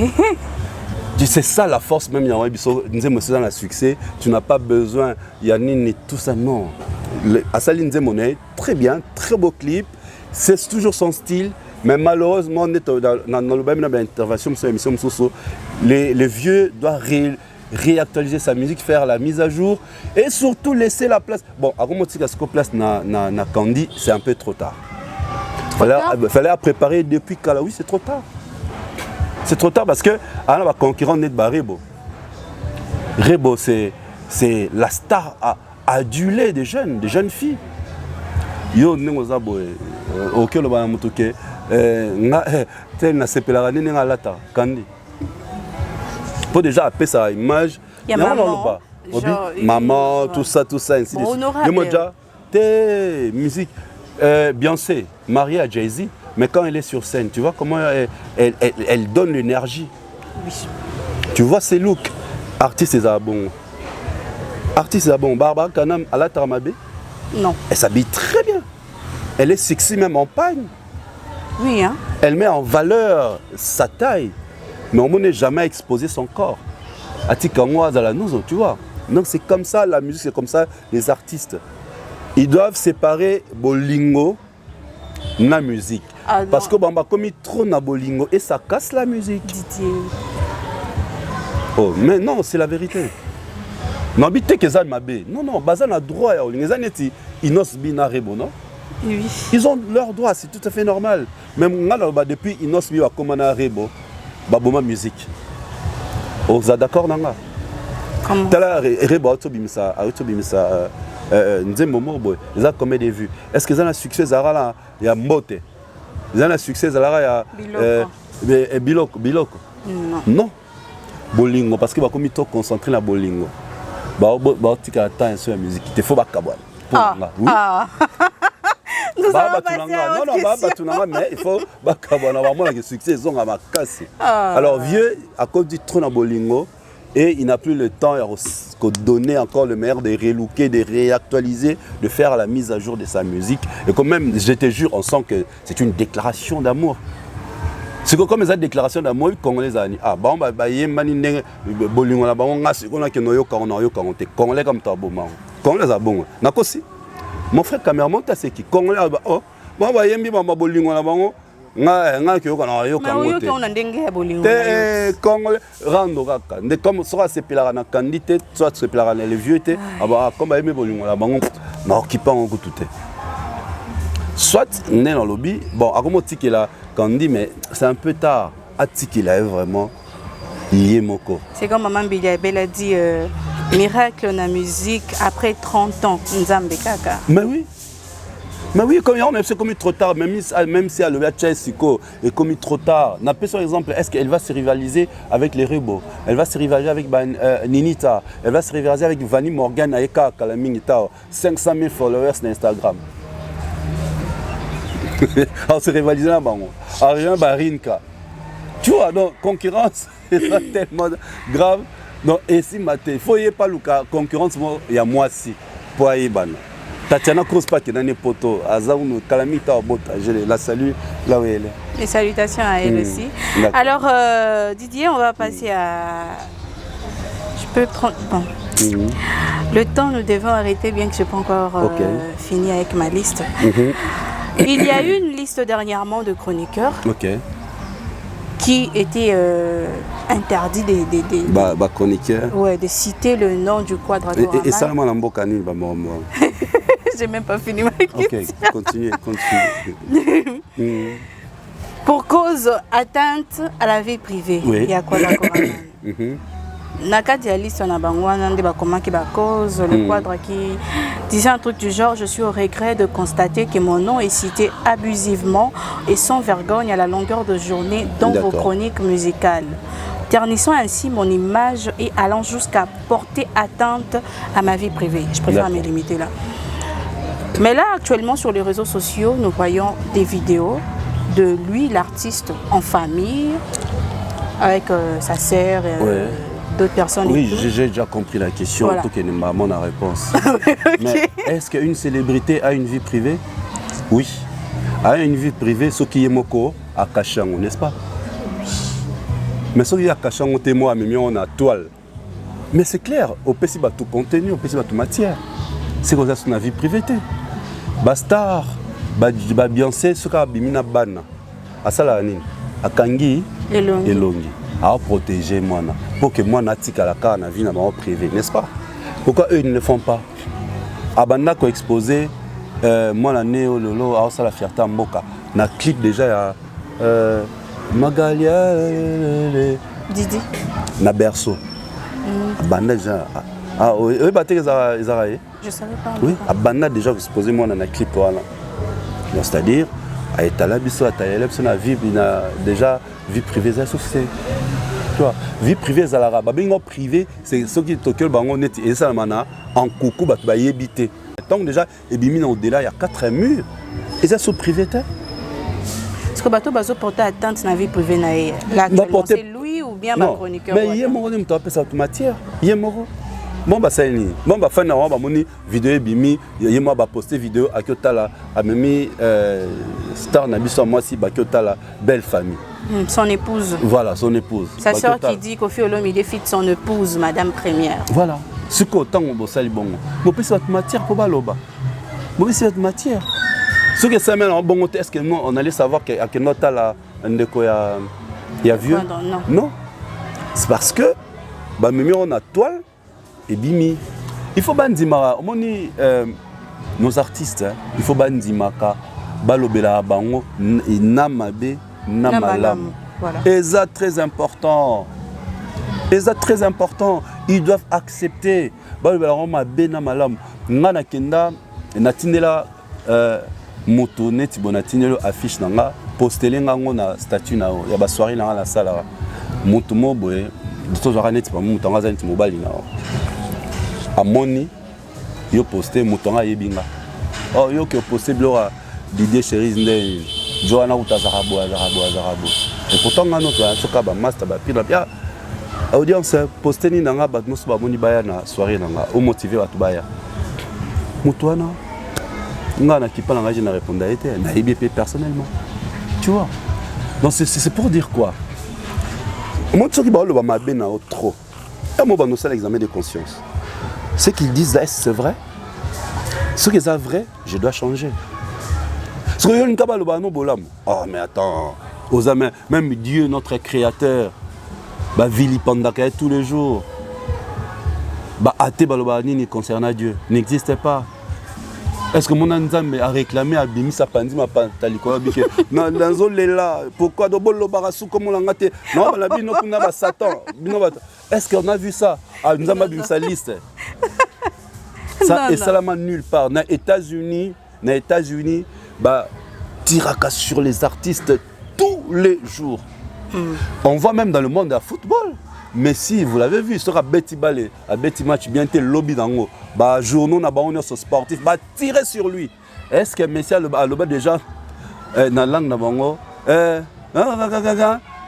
C'est ça la force même, il y a un succès, tu n'as pas besoin, il y a ni tout ça, non. Asali Nzembo, très bien, très beau clip, c'est toujours son style, mais malheureusement, dans l'intervention sur l'émission, les vieux doivent réactualiser sa musique, faire la mise à jour et surtout laisser la place. Bon, à place na Candy, c'est un peu trop tard. Il fallait préparer depuis Kala, oui, c'est trop tard. C'est trop tard parce que la concurrent n'est pas Rebo. Rebo, c'est la star adulée des jeunes filles. Yo n'engozabo ok le bana mutuke nga tel na sepelara nini nga lata kandi. Pour déjà appeler sa image. Il y a maman, maman, tout ça ainsi de suite. Moi déjà tes musique Beyoncé mariée à Jay-Z. Mais quand elle est sur scène, tu vois comment elle donne l'énergie. Oui. Tu vois ses looks. Artiste est bon. Barbara Kanam à la Taramabé. Non. Elle s'habille très bien. Elle est sexy même en pagne. Oui, hein. Elle met en valeur sa taille. Mais on n'est jamais exposé son corps. Atikangoise à la nouzo, tu vois. Donc c'est comme ça la musique, c'est comme ça les artistes. Ils doivent séparer bolingo la musique. Ah, parce que Bamba comme il trop na bolingo et ça casse la musique. Oh, mais non, c'est la vérité. Non, Bazan a droit à Olingo. Inos Binarebo, non? Oui. Ils ont leur droit, c'est tout à fait normal. Même depuis Inos Bio a commandé Rebo, Baboma musique. Oh, vous êtes d'accord, Nanga? Comment? Rebo a autobimisa. Nzembo Morboy, ils ont combien de vues? Est-ce qu'ils ont un succès? Il y a Mbote. Ils ont un succès, il y a Biloko. Non. Bolingo, parce que comme ils sont concentrés dans Bolingo. Il y a temps sur la musique. Il faut pas cabouer. Nous allons passer à autre question. Mais il faut pas cabouer. Normalement, le succès, ils ont à ma casse. Alors, vieux, à cause du trône à Bolingo, et il n'a plus le temps de donner encore le meilleur, de relooker, de réactualiser, de faire la mise à jour de sa musique. Et quand même, je te jure, on sent que c'est une déclaration d'amour. C'est comme cette déclaration d'amour, les Congolais ont dit, ah, bon, il y a un bolingo là, on a Congolais comme toi, bon, Congolais, bon, aussi. Mon frère caméraman, tu sais qui Congolais, oh, bon, il y a un bolingo là, bon. Nga ki yoka na yoka ngote. Mais on a ndenge ya bolingo. Congolais rando kaka. Nde comme soit sepelaka na candidate, soit sepelaka na les vieux té. Aba comme aimé bolingo la bango na occupant ngo tout. Soit né dans lobby, bon akomo tikela kandi mais c'est un peu tard. Atikela est vraiment lié moko. C'est comme maman Biliabel a dit miracle na musique après 30 ans Nzambe kaka. Mais oui. Mais oui, comme on est commis trop tard, même si elle le Siko est commis trop tard. N'a pas par exemple, est-ce qu'elle va se rivaliser avec les Rebo? Elle va se rivaliser avec Ninita. Elle va se rivaliser avec Vanny Morgan, Aeka, Kalamingita. 500 000 followers sur Instagram. On se rivalise là-bas. Ariane Barinka. Tu vois, donc concurrence. eza tellement grave. Donc esi mate, il faut y pas le concurrence il y a moi si pour ayebana. Tatiana Kroos pas qui dans les poteaux, Azaouno Calamita Obota, je la salue là où elle est. Et salutations à elle aussi. Alors Didier, on va passer à... Je peux prendre... Bon. Le temps, nous devons arrêter, bien que je n'ai pas encore fini avec ma liste. Il y a eu une liste dernièrement de chroniqueurs qui était interdit de citer le nom du Quadradoraman. Et ça, j'ai même pas fini ma question. Ok, continue. Pour cause atteinte à la vie privée, il y a Quadradoraman. Nakati a liste na bangwana nde ba comment qui ba cause le quadre qui disait un truc du genre: je suis au regret de constater que mon nom est cité abusivement et sans vergogne à la longueur de journée dans vos chroniques musicales, ternissant ainsi mon image et allant jusqu'à porter atteinte à ma vie privée. Je préfère me limiter là. Mais là actuellement sur les réseaux sociaux, nous voyons des vidéos de lui, l'artiste, en famille avec sa sœur et d'autres personnes. Oui, j'ai déjà compris la question, en tout cas, maman la réponse. Mais est-ce qu'une célébrité a une vie privée? Oui. A une vie privée, ce qui est moko à Kachango, n'est-ce pas? Mais ce qui est à Kachango, moi, on a toile. Mais c'est clair, au PC, tout contenu, au PC, tout matière. C'est comme ça son vie privée. Bastar, Beyoncé, ce qui a bimina bana. À Salanine, à Kangi, Elongi. À protéger moi pour que moi n'atique à la car na vie na privé, n'est-ce pas? Pourquoi eux ils ne le font pas? Abanda ko exposé moi la néo lolo à ça la fierté mboka na clip déjà Magalia Didi na berceau. Abanda déjà eux baté ils araye. Je savais pas. Oui, Abanda déjà exposé moi na clip voilà. C'est-à-dire à étaler biso à tailler na vie déjà vie privée ça c'est tu vois vie privée ça la babingo privé c'est ce qui toquel bango net et ça mana en coucou ba ba yebité donc déjà et bimina au delà il y a 4 murs et ça sous privé est-ce que bateau bazo porter atteinte na vie privée na là c'est lui ou bien ma chroniqueur mais il est mort de me ça matière il est mort bon bah ça ni bon bah fin na ba moni vidéo bimi yema ba poster vidéo à Kyotala a memi star na biso moi si ba Kyotala belle famille. Son épouse. Voilà, son épouse. Sa sœur qui dit qu'Ofi Olomide il fit son épouse, Madame Première. Voilà. Ce qu'autant on bosse bon. Bon puis cette matière pour baloba. Bon puis cette matière. Ce que ça mène en bon est-ce que nous on allait savoir à quel note là ndeko ya vieux? Non. C'est parce que bah mimi on a toile et bimi. Il faut bandimara moni nos artistes il faut bandimaka balobela bango inamabe Namalam. Voilà. Et ça très important. Ils doivent accepter. Balobela benamalam. Ngana kenda natinela moto neti bonatinelo affiche nanga postele ngango na statut na ya ba soirée na la sala. Moto moboe to zara neti ba moto ngaza neti mobali na. Amoni yo poster moto nga yebinga. Oh yo que poster blora Didier Chérise ndé Joana Zarabo. Et pourtant, nous avons un master, bien audience posté ni nanga bat musu ba moni baya na soirée nanga au motiver ba tubaya. Mutuana ngana qui pas l'engagé na répondre été na IBP personnellement. Tu vois. Donc c'est pour dire quoi? Moi ce qui ba le ba mabe na trop. Et moi ba nous ça l'examen de conscience. Ce qu'ils disent là c'est vrai? Ce qui est vrai, je dois changer. Oh mais attends, même Dieu, notre créateur, bah vilipendaka tous les jours. Bah athée balobani concernant Dieu n'existe pas. Est-ce que mon anzame a réclamé à Bimi sa pandi ma pantaliko bike dans zolela pourquoi do bolo barasu comme on l'a ngate non la bino kuna ba Satan bino ba est-ce qu'on a vu ça ah nous avons vu sa liste ça et ça là nulle part na États-Unis bah, tiraka sur les artistes tous les jours. On voit même dans le monde du football. Mais si vous l'avez vu, il sera Betty Balé, à Betty Match, bien tel lobby dans le bah, journaux, on sportif, bah, tirer sur lui. Est-ce que Messi a le bas déjà dans la langue dans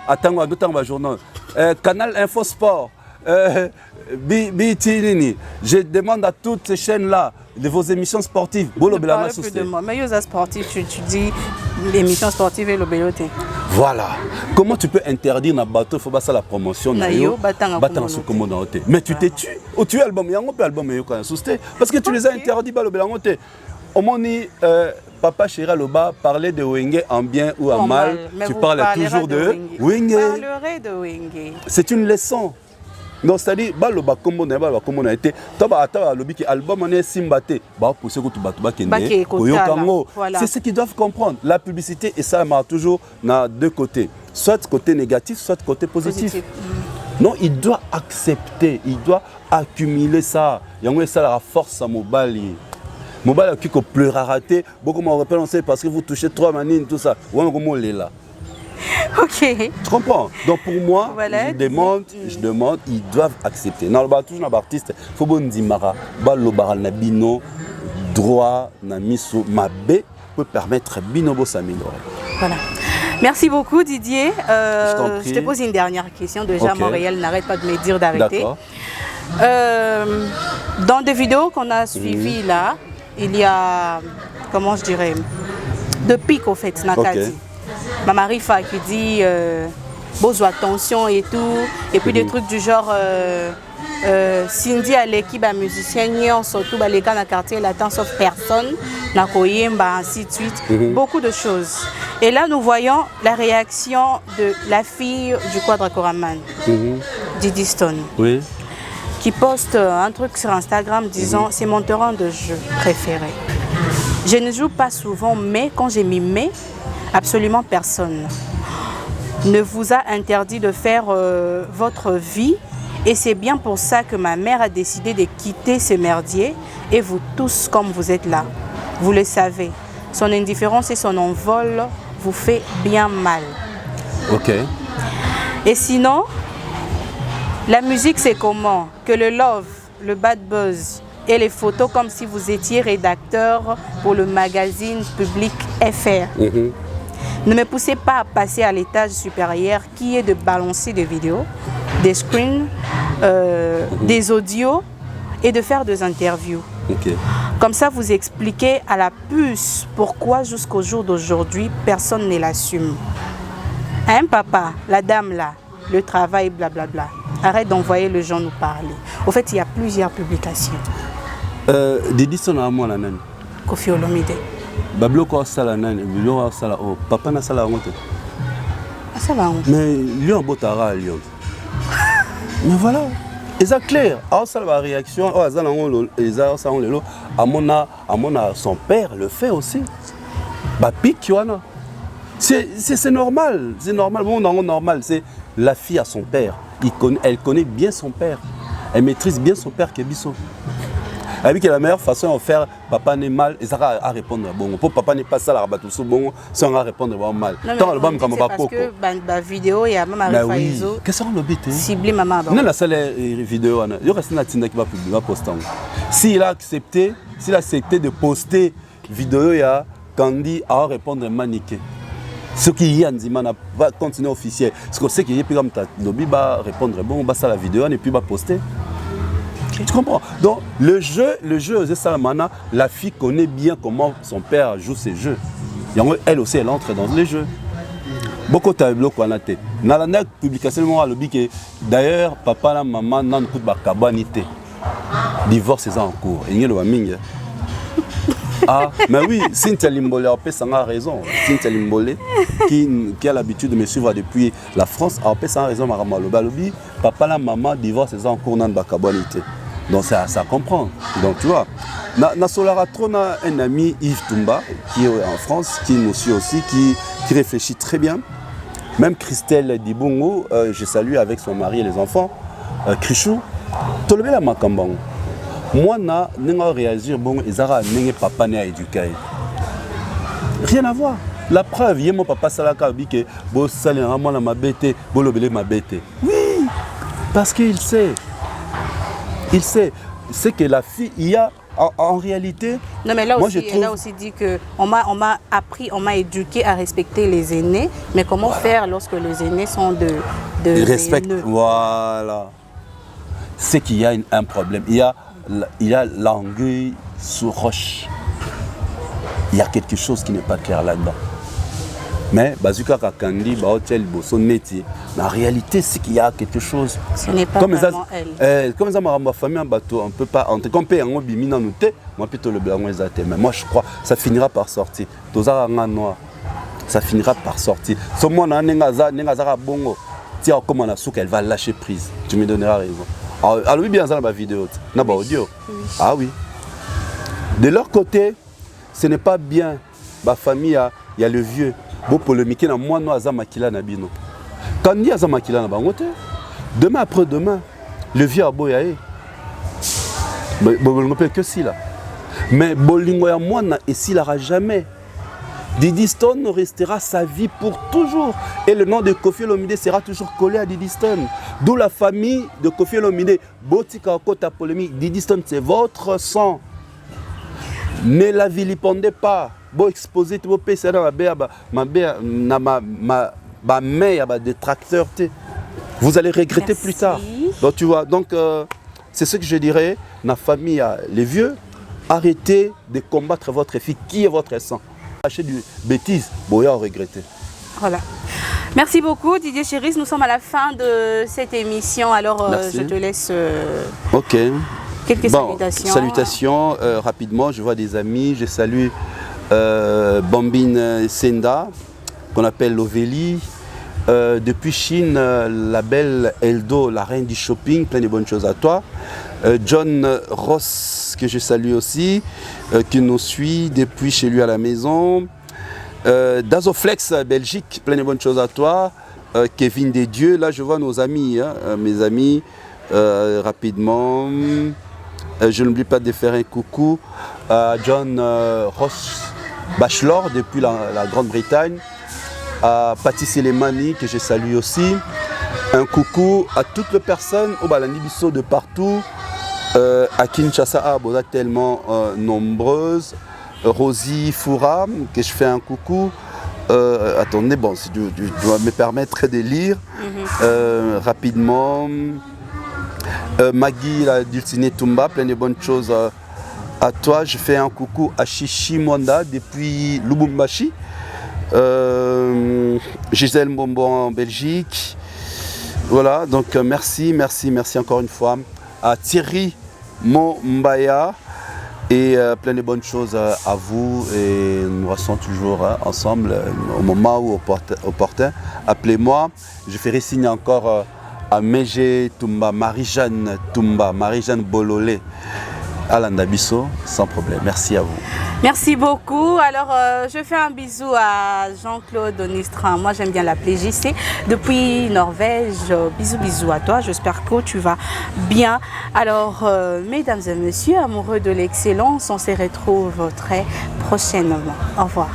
attends, à d'autres journaux. Canal Info Sport, BT, je demande à toutes ces chaînes-là de vos émissions sportives. Ne parle plus de moi. Mais les sportifs, tu dis émissions sportives et le béloté. Voilà. Comment tu peux interdire un bateau, il faut pas ça la promotion. Mais tu t'es tué. Ou tu es album, il y a un peu album parce que tu les as interdits. Au moment Papa Chéra Loba parlait de Wenge en bien ou en mal. Tu parles toujours de Wenge. De Wenge. C'est une leçon. Donc c'est-à-dire baloba comme on a été album on est simbaté c'est ce qu'ils doivent comprendre. La publicité et ça marche toujours dans deux côtés, soit côté négatif soit côté positif. Non, il doit accepter, il doit accumuler ça. Il y a ça la force à mobile qui pleure à rater beaucoup m'en rappelle on sait parce que vous touchez 3 manines tout ça comment est là. Ok. Tu comprends? Donc pour moi, voilà, je demande, ils doivent accepter. Dans le toujours l'artiste, il faut bon dire mara, le baral na bino droit na miso mabe peut permettre bino de s'améliorer. Voilà. Merci beaucoup Didier. Je te pose une dernière question. Déjà, Montréal n'arrête pas de me dire d'arrêter. Dans des vidéos qu'on a suivies là, il y a, comment je dirais, de pic au fait, Nakadi. Maman Rifa qui dit besoin attention et tout, et puis des trucs du genre Cindy à l'équipe à musicienne, surtout les gars dans le quartier latin sauf personne, ainsi de suite, beaucoup de choses. Et là nous voyons la réaction de la fille du Quadracoraman, Didi Stone, qui poste un truc sur Instagram disant c'est mon terrain de jeu préféré. Je ne joue pas souvent, mais quand j'ai m'y mets, absolument personne ne vous a interdit de faire votre vie et c'est bien pour ça que ma mère a décidé de quitter ce merdier et vous tous comme vous êtes là. Vous le savez, son indifférence et son envol vous fait bien mal. Ok. Et sinon, la musique c'est comment? Que le love, le bad buzz et les photos comme si vous étiez rédacteur pour le magazine Public FR. Ne me poussez pas à passer à l'étage supérieur qui est de balancer des vidéos, des screens, des audios et de faire des interviews. Comme ça, vous expliquez à la puce pourquoi jusqu'au jour d'aujourd'hui, personne ne l'assume. Hein, papa, la dame là, le travail, blablabla. Arrête d'envoyer les gens nous parler. Au fait, il y a plusieurs publications. Didi son amour la nane. Kofi Olomide. Babloko sala nane, bilo sala o papa na sala ngote. Sala ngote. Mais lui en botara lui. Mais voilà, c'est clair. Alors ça la réaction, oh ça on les a ça on le amona son père le fait aussi. Ba pique yana. C'est normal, c'est normal, bon normal, c'est la fille à son père. Elle connaît bien son père. Elle maîtrise bien son père Kebiso. Elle dit que la meilleure façon de faire papa n'est mal et ça va répondre bon. Pour papa n'est pas ça la rabattre sous bon, ça va répondre mal. Tant album comme pas parce que la vidéo il y a maman Rifaïzo. Qu'est-ce qu'on le but? Ciblé maman. Non la seule vidéo il y aura une tinda qui va publier poster. S'il a accepté de poster vidéo il y a Candy à répondre maniqué. Ce qui y a va continuer officiel. Parce qu'on sait qu'il y a plus comme ta lobby va répondre bon, va ça la vidéo et puis va poster. Tu comprends? Donc le jeu, c'est ça la fille connaît bien comment son père joue ses jeux. Et elle aussi, elle entre dans les jeux. Beaucoup de tableaux qu'on a été. Dans la publication, on a dit que d'ailleurs, papa et maman n'ont pas de cabanité. Divorce est en cours. Il y a le mingue. Ah, mais oui, Cynthia Limbolé a raison. Cynthia Limbolé, qui a l'habitude de me suivre depuis la France, a raison. Papa et maman divorce est en cours dans la cabanité. Donc ça comprend. Donc tu vois, na Solaratro, on a un ami Yves Toumba qui est en France, qui nous suit aussi, qui réfléchit très bien. Même Christelle Dibongo, je salue avec son mari et les enfants. Krichou, tolebe la makambang. Moi na n'enga réagir bon ezara n'enga papa ne a éduqué. Rien à voir. La preuve, hier mon papa salaka dit que bo salé vraiment la mabete, bo lobele mabete. Oui, parce qu'il sait. Il sait, c'est que la fille, il y a en réalité... Non, mais là moi, aussi, elle a aussi dit qu'on m'a appris, on m'a éduqué à respecter les aînés. Mais comment faire lorsque les aînés sont de respect, voilà. C'est qu'il y a un problème. Il y a l'anguille sous roche. Il y a quelque chose qui n'est pas clair là-dedans. Mais Bazuka Kakandi, Baotel, Bossoneti, en réalité, c'est qu'il y a quelque chose. Ce n'est pas vraiment elle. Comme ça, ma famille en bateau, on ne peut pas. On peut en bimina nous te, moi plutôt le blanc est mais moi je crois ça finira par sortir. Tozara noir. Ça finira par sortir. Ce monde n'engazara bongo. Tiens, comme on a su qu'elle va lâcher prise. Tu me donneras raison. Alors oui, bien ça dans ma vidéo, dans ma audio. Oui. Ah oui. De leur côté, ce n'est pas bien. Ma famille, il y a le vieux. Bon polémique na moi no azamakila na bino. Quand ni azamakila na bangote. Demain après demain, le vieux aboyaé. Bon peut que si là. Mais bolingo ya mwana et s'il n'aura jamais. Didi Stone restera sa vie pour toujours. Et le nom de Koffi Olomide sera toujours collé à Didi Stone. D'où la famille de Koffi Olomide. Botika Kota polémique. Didi Stone, c'est votre sang. Ne la vilipendez pas. Bon exposé tout pays c'est dans ma mère ma détracteur. Vous allez regretter plus tard. Donc tu vois, donc c'est ce que je dirais. La famille, les vieux, arrêtez de combattre votre fille. Qui est votre sang? Lâchez du bêtise, boya regretter. Voilà. Merci beaucoup Didier Chéris. Nous sommes à la fin de cette émission. Alors je te laisse. Ok. Quelques salutations. Salutations, rapidement, je vois des amis, je salue Bambine Senda, qu'on appelle Lovélie. Depuis Chine, la belle Eldo, la reine du shopping, plein de bonnes choses à toi. John Ross, que je salue aussi, qui nous suit depuis chez lui à la maison. Dazoflex, Belgique, plein de bonnes choses à toi. Kevin Desdieux, là je vois nos amis, hein, mes amis, rapidement. Je n'oublie pas de faire un coucou à John Ross Bachelor depuis la Grande-Bretagne, à Patti Selemani que je salue aussi. Un coucou à toutes les personnes au Balanibiso de partout, à Kinshasa, tellement nombreuses. Rosie Foura, que je fais un coucou. Attendez, bon, si tu dois me permettre de lire rapidement. Maggie, la Dulcinée Tumba, plein de bonnes choses à toi. Je fais un coucou à Chichi Mwanda depuis Lubumbashi. Gisèle Mbombo en Belgique. Voilà, donc merci encore une fois. À Thierry Mombaya. Et plein de bonnes choses à vous. Et nous restons toujours ensemble au moment où opportun. Appelez-moi. Je ferai signe encore à Mégé Tumba, Marie-Jeanne Tumba, Marie-Jeanne Bololé, à Landabiso, sans problème. Merci à vous. Merci beaucoup. Alors, je fais un bisou à Jean-Claude Onistran. Moi, j'aime bien l'appeler JC. Depuis Norvège, bisous à toi. J'espère que tu vas bien. Alors, mesdames et messieurs, amoureux de l'excellence, on se retrouve très prochainement. Au revoir.